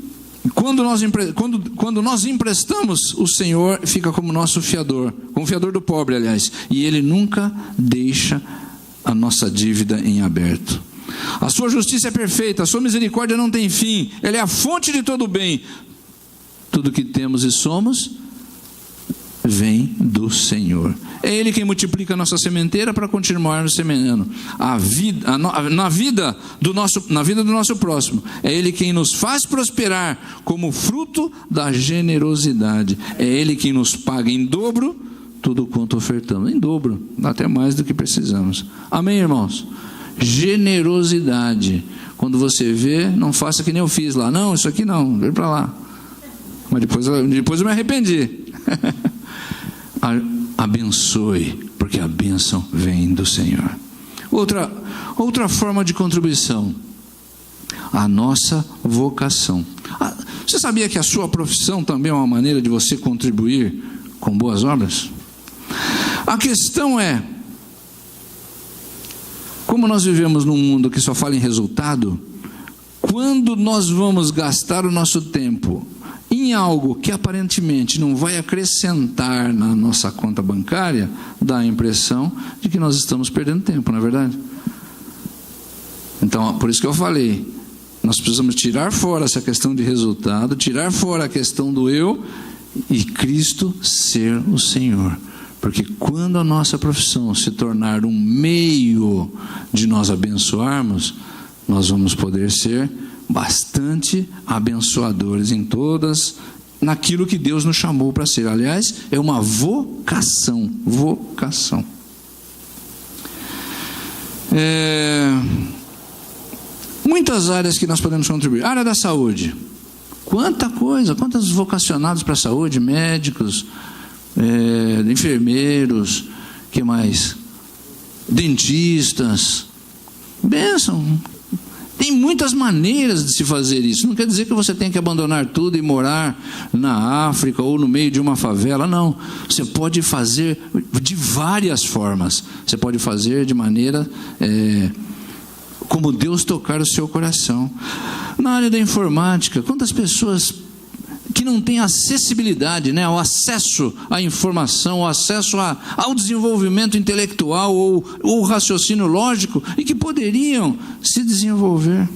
quando nós emprestamos, o Senhor fica como nosso fiador, como fiador do pobre, aliás, e Ele nunca deixa a nossa dívida em aberto. A sua justiça é perfeita, a sua misericórdia não tem fim, Ele é a fonte de todo o bem. Tudo que temos e somos vem do Senhor. É Ele quem multiplica a nossa sementeira para continuarmos semeando na vida do nosso próximo. É Ele quem nos faz prosperar como fruto da generosidade. É Ele quem nos paga em dobro tudo quanto ofertamos. Em dobro, até mais do que precisamos. Amém, irmãos? Generosidade. Quando você vê, não faça que nem eu fiz lá. Não, isso aqui não, vem para lá. Mas depois eu me arrependi. Abençoe, porque a bênção vem do Senhor. Outra forma de contribuição, a nossa vocação. Você sabia que a sua profissão também é uma maneira de você contribuir com boas obras? A questão é, como nós vivemos num mundo que só fala em resultado, quando nós vamos gastar o nosso tempo em algo que aparentemente não vai acrescentar na nossa conta bancária, dá a impressão de que nós estamos perdendo tempo, não é verdade? Então, por isso que eu falei, nós precisamos tirar fora essa questão de resultado, tirar fora a questão do eu e Cristo ser o Senhor. Porque quando a nossa profissão se tornar um meio de nós abençoarmos, nós vamos poder ser bastante abençoadores naquilo que Deus nos chamou para ser. Aliás, é uma vocação. Muitas áreas que nós podemos contribuir. Área da saúde. Quantos vocacionados para a saúde, médicos, enfermeiros, que mais? Dentistas. Bênção. Tem muitas maneiras de se fazer isso. Não quer dizer que você tem que abandonar tudo e morar na África ou no meio de uma favela. Não. Você pode fazer de várias formas. Você pode fazer de maneira como Deus tocar o seu coração. Na área da informática, quantas pessoas que não têm acessibilidade, ao acesso à informação, ao acesso ao desenvolvimento intelectual ou raciocínio lógico, e que poderiam se desenvolver.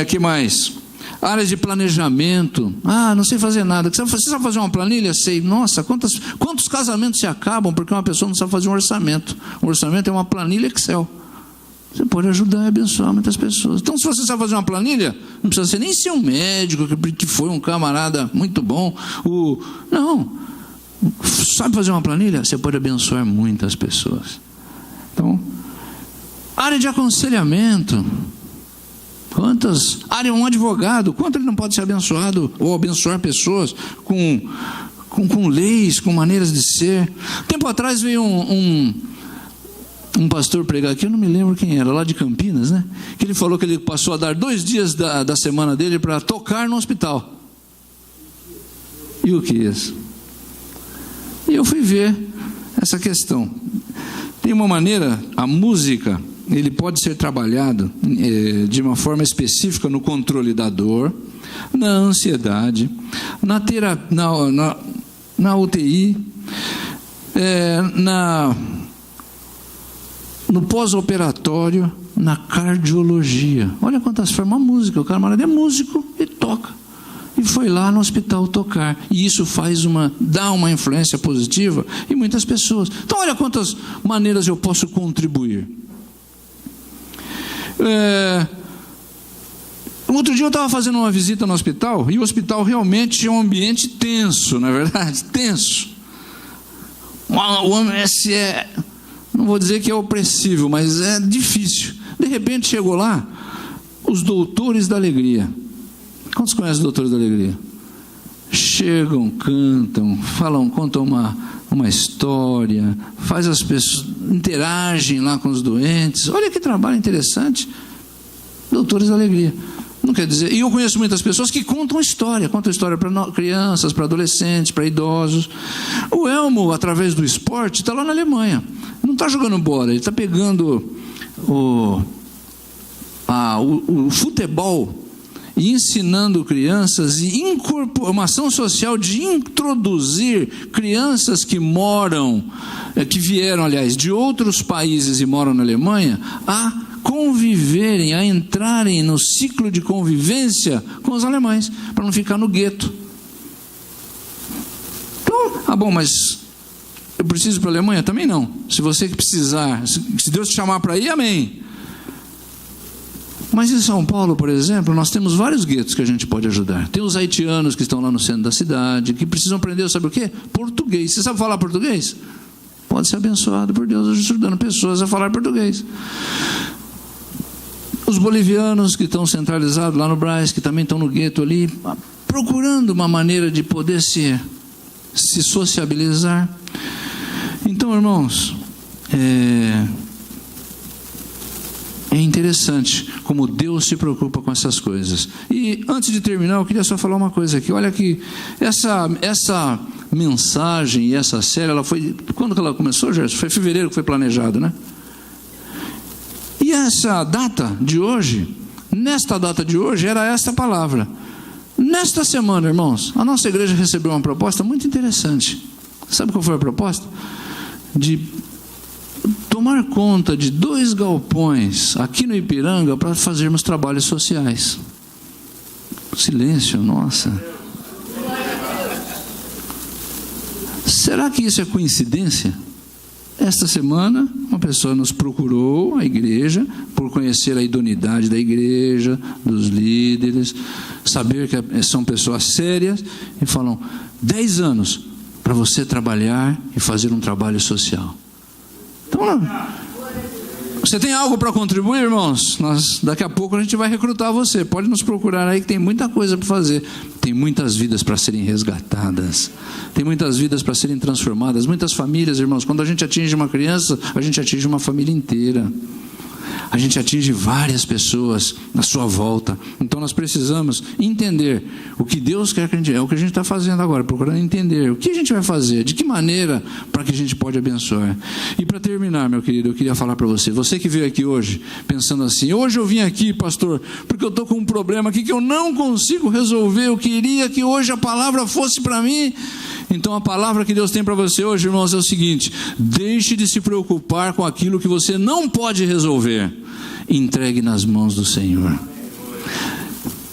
Que mais? Áreas de planejamento. Não sei fazer nada. Você sabe fazer uma planilha? Sei. Nossa, quantos casamentos se acabam porque uma pessoa não sabe fazer um orçamento? Um orçamento é uma planilha Excel. Você pode ajudar e abençoar muitas pessoas. Então, se você sabe fazer uma planilha, não precisa nem ser um médico que foi um camarada muito bom. Não. Sabe fazer uma planilha? Você pode abençoar muitas pessoas. Então, área de aconselhamento. Área um advogado. Quanto ele não pode ser abençoado ou abençoar pessoas com leis, com maneiras de ser. Tempo atrás veio um pastor pregar aqui, eu não me lembro quem era, lá de Campinas, né? Que ele falou que ele passou a dar 2 dias da semana dele para tocar no hospital. E o que é isso? E eu fui ver essa questão. Tem uma maneira, a música, ele pode ser trabalhado de uma forma específica no controle da dor, na ansiedade, na UTI, no pós-operatório, na cardiologia. Olha quantas formas, a música, o camarada é músico e toca. E foi lá no hospital tocar. E isso dá uma influência positiva em muitas pessoas. Então olha quantas maneiras eu posso contribuir. Outro dia eu estava fazendo uma visita no hospital, e o hospital realmente é um ambiente tenso, não é verdade? Tenso. Não vou dizer que é opressivo, mas é difícil. De repente chegou lá os doutores da alegria. Quantos conhecem os doutores da alegria? Chegam, cantam, contam uma história, faz as pessoas, interagem lá com os doentes. Olha que trabalho interessante. Doutores da alegria. Não quer dizer, e eu conheço muitas pessoas que contam história para crianças, para adolescentes, para idosos. O Elmo, através do esporte, está lá na Alemanha. Não está jogando bola, ele está pegando o futebol e ensinando crianças, e uma ação social de introduzir crianças que vieram, aliás, de outros países e moram na Alemanha, a conviverem, a entrarem no ciclo de convivência com os alemães, para não ficar no gueto. Então, bom, mas eu preciso ir para a Alemanha? Também não. Se você precisar, se Deus te chamar para ir, amém. Mas em São Paulo, por exemplo, nós temos vários guetos que a gente pode ajudar. Tem os haitianos que estão lá no centro da cidade, que precisam aprender, sabe o quê? Português. Você sabe falar português? Pode ser abençoado por Deus ajudando pessoas a falar português. Os bolivianos que estão centralizados lá no Brás, que também estão no gueto ali, procurando uma maneira de poder se sociabilizar. Então, irmãos, é interessante como Deus se preocupa com essas coisas. E antes de terminar, eu queria só falar uma coisa aqui. Olha que essa mensagem e essa série, quando que ela começou, Gerson? Foi em fevereiro que foi planejado, né? E essa data de hoje, nesta data de hoje, era esta palavra. Nesta semana, irmãos, a nossa igreja recebeu uma proposta muito interessante. Sabe qual foi a proposta? De tomar conta de 2 galpões aqui no Ipiranga para fazermos trabalhos sociais. Silêncio, nossa. Será que isso é coincidência? Esta semana, uma pessoa nos procurou, a igreja, por conhecer a idoneidade da igreja, dos líderes, saber que são pessoas sérias, e falam: 10 anos para você trabalhar e fazer um trabalho social. Então, você tem algo para contribuir, irmãos? Daqui a pouco a gente vai recrutar você. Pode nos procurar aí, que tem muita coisa para fazer. Tem muitas vidas para serem resgatadas. Tem muitas vidas para serem transformadas. Muitas famílias, irmãos. Quando a gente atinge uma criança, a gente atinge uma família inteira. A gente atinge várias pessoas na sua volta. Então nós precisamos entender o que Deus quer que a gente... É o que a gente está fazendo agora, procurando entender o que a gente vai fazer, de que maneira para que a gente pode abençoar. E para terminar, meu querido, eu queria falar para você que veio aqui hoje pensando assim: hoje eu vim aqui, pastor, porque eu estou com um problema aqui que eu não consigo resolver, eu queria que hoje a palavra fosse para mim. Então a palavra que Deus tem para você hoje, irmãos, é o seguinte: deixe de se preocupar com aquilo que você não pode resolver. Entregue nas mãos do Senhor.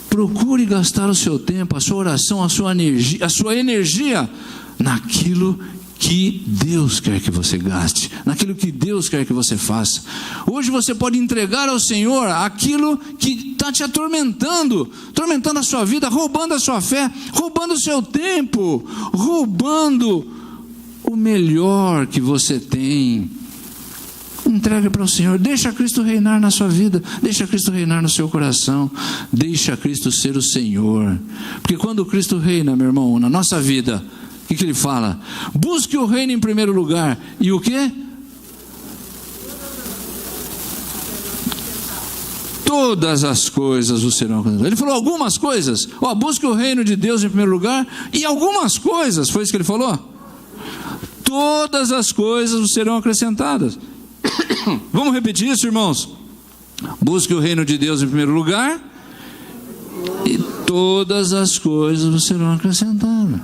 Procure gastar o seu tempo, a sua oração, a sua energia naquilo que Deus quer que você gaste, naquilo que Deus quer que você faça. Hoje você pode entregar ao Senhor aquilo que está te atormentando a sua vida, roubando a sua fé, roubando o seu tempo, roubando o melhor que você tem. Entrega para o Senhor, deixa Cristo reinar na sua vida, deixa Cristo reinar no seu coração, deixa Cristo ser o Senhor. Porque quando Cristo reina, meu irmão, na nossa vida, o que Ele fala? Busque o reino em primeiro lugar. E o quê? todas as coisas vos serão acrescentadas. Ele falou algumas coisas. Busque o reino de Deus em primeiro lugar. E algumas coisas, foi isso que ele falou? Todas as coisas vos serão acrescentadas. Vamos repetir isso, irmãos? Busque o reino de Deus em primeiro lugar, e todas as coisas vos serão acrescentadas.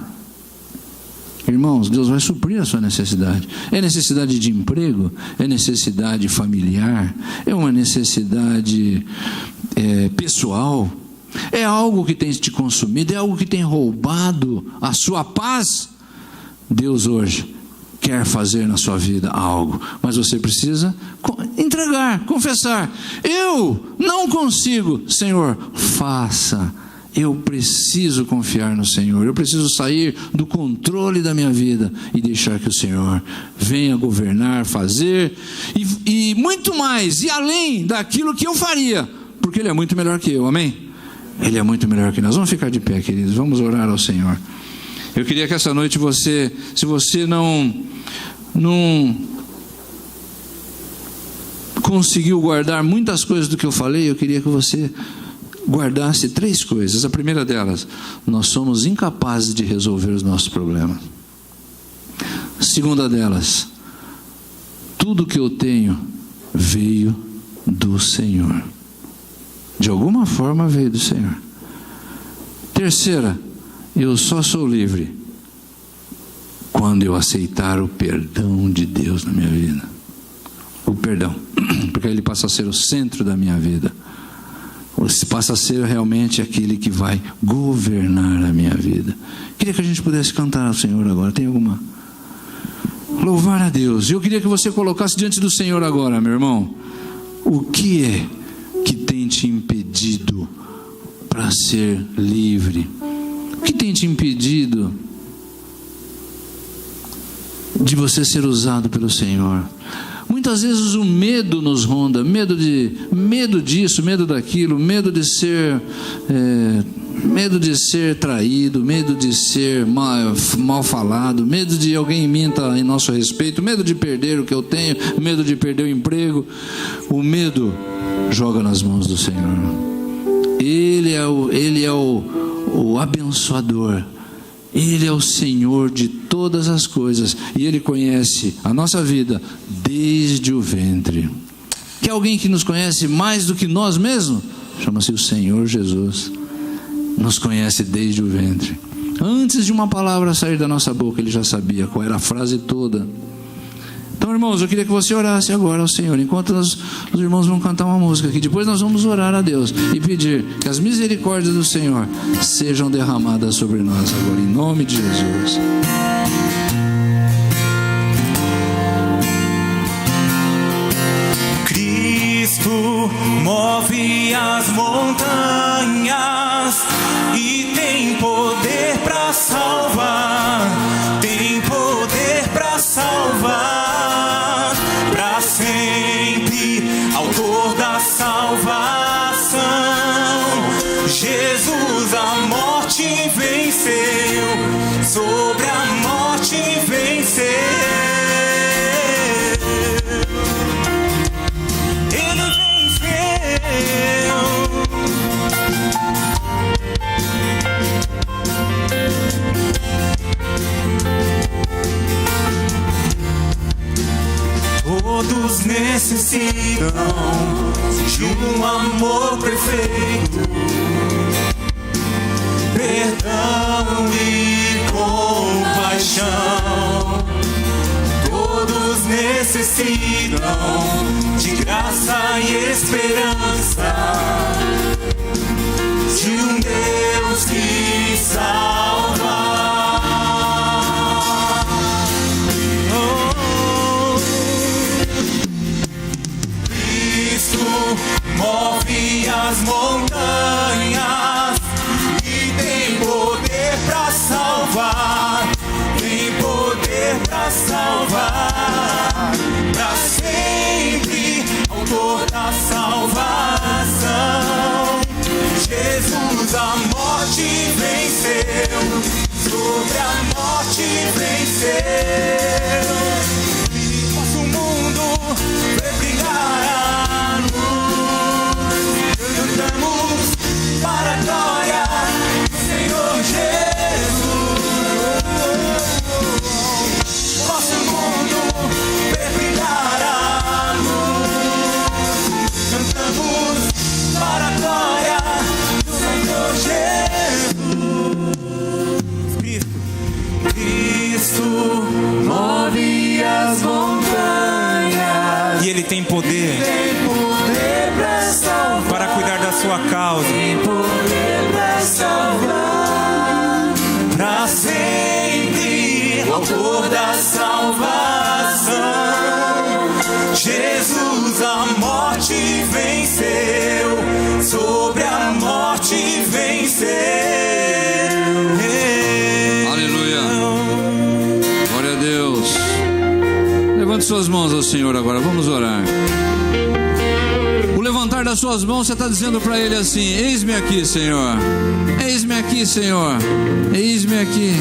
Irmãos, Deus vai suprir a sua necessidade. É necessidade de emprego, é necessidade familiar, é uma necessidade pessoal, é algo que tem te consumido, é algo que tem roubado a sua paz. Deus hoje quer fazer na sua vida algo, mas você precisa entregar, confessar. Eu não consigo, Senhor, faça. Eu preciso confiar no Senhor, eu preciso sair do controle da minha vida e deixar que o Senhor venha governar, fazer e muito mais, e além daquilo que eu faria, porque Ele é muito melhor que eu, amém? Ele é muito melhor que nós. Vamos ficar de pé, queridos, vamos orar ao Senhor. Eu queria que essa noite você, se você não conseguiu guardar muitas coisas do que eu falei, eu queria que você guardasse 3 coisas. A primeira delas, nós somos incapazes de resolver os nossos problemas. A segunda delas, tudo que eu tenho veio do Senhor. De alguma forma veio do Senhor. Terceira, eu só sou livre quando eu aceitar o perdão de Deus na minha vida. O perdão, porque Ele passa a ser o centro da minha vida. Passa a ser realmente aquele que vai governar a minha vida. Queria que a gente pudesse cantar ao Senhor agora. Tem alguma? Louvar a Deus. Eu queria que você colocasse diante do Senhor agora, meu irmão. O que é que tem te impedido para ser livre? O que tem te impedido de você ser usado pelo Senhor? Muitas vezes o medo nos ronda, medo disso, medo daquilo, medo de ser traído, medo de ser mal falado, medo de alguém minta em nosso respeito, medo de perder o que eu tenho, medo de perder o emprego. O medo joga nas mãos do Senhor. Ele é o abençoador. Ele é o Senhor de todas as coisas e Ele conhece a nossa vida desde o ventre. Quer alguém que nos conhece mais do que nós mesmos? Chama-se o Senhor Jesus. Nos conhece desde o ventre. Antes de uma palavra sair da nossa boca, Ele já sabia qual era a frase toda. Então, irmãos, eu queria que você orasse agora ao Senhor, enquanto os irmãos vão cantar uma música aqui. Depois nós vamos orar a Deus e pedir que as misericórdias do Senhor sejam derramadas sobre nós agora, em nome de Jesus. Cristo move as montanhas e tem poder para salvar, tem poder para salvar. Sempre, autor da salvação. Jesus a morte venceu, sobre a morte venceu. Ele venceu. Todos necessitam de um amor perfeito, perdão e compaixão. Todos necessitam de graça e esperança, de um Deus que salva. Move as montanhas e tem poder para salvar, tem poder para salvar, para sempre, autor da salvação. Jesus a morte venceu, sobre a morte venceu. Nosso mundo vai brilhar a luz. Ele tem poder para cuidar da sua causa. Para sempre, autor da salvação. Jesus a morte venceu, sobre a morte venceu. Aleluia. Glória a Deus. Levante suas mãos ao Senhor agora, vamos orar. O levantar das suas mãos, você está dizendo para Ele assim: eis-me aqui, Senhor. Eis-me aqui, Senhor. Eis-me aqui.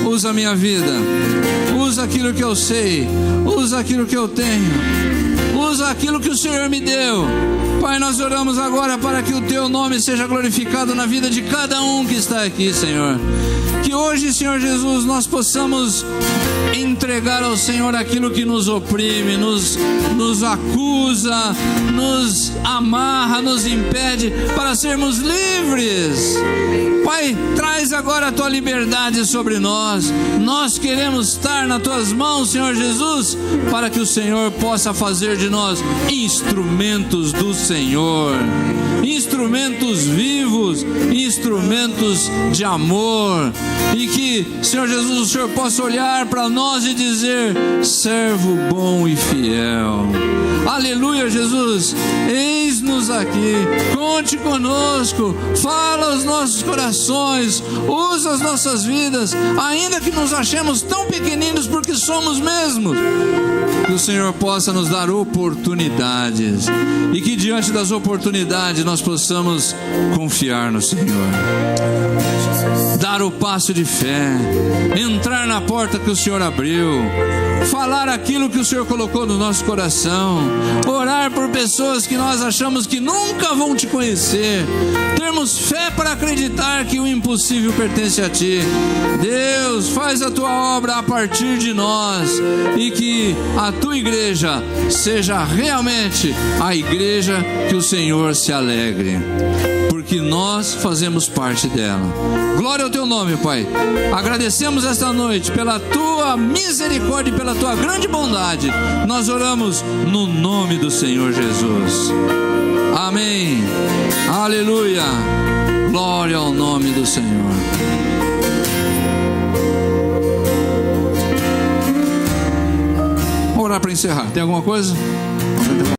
Usa a minha vida. Usa aquilo que eu sei. Usa aquilo que eu tenho. Usa aquilo que o Senhor me deu. Pai, nós oramos agora para que o Teu nome seja glorificado na vida de cada um que está aqui, Senhor. Que hoje, Senhor Jesus, nós possamos entregar ao Senhor aquilo que nos oprime, nos acusa, nos amarra, nos impede para sermos livres. Pai, traz agora a Tua liberdade sobre nós. Nós queremos estar nas Tuas mãos, Senhor Jesus, para que o Senhor possa fazer de nós instrumentos do Senhor, instrumentos vivos, instrumentos de amor, e que, Senhor Jesus, o Senhor possa olhar para nós e dizer: servo bom e fiel. Aleluia, Jesus. Eis-nos aqui, conte conosco, fala aos nossos corações, usa as nossas vidas, ainda que nos achemos tão pequeninos, porque somos mesmo. Que o Senhor possa nos dar oportunidades, e que diante das oportunidades nós possamos confiar no Senhor, dar o passo de fé, entrar na porta que o Senhor abriu, falar aquilo que o Senhor colocou no nosso coração, orar por pessoas que nós achamos que nunca vão te conhecer, termos fé para acreditar que o impossível pertence a Ti. Deus, faz a Tua obra a partir de nós, e que a Tua igreja seja realmente a igreja que o Senhor se alegre, porque nós fazemos parte dela. Glória ao Teu nome, Pai. Agradecemos esta noite pela Tua misericórdia e pela Tua grande bondade. Nós oramos no nome do Senhor Jesus. Amém. Aleluia. Glória ao nome do Senhor. Vamos orar para encerrar. Tem alguma coisa?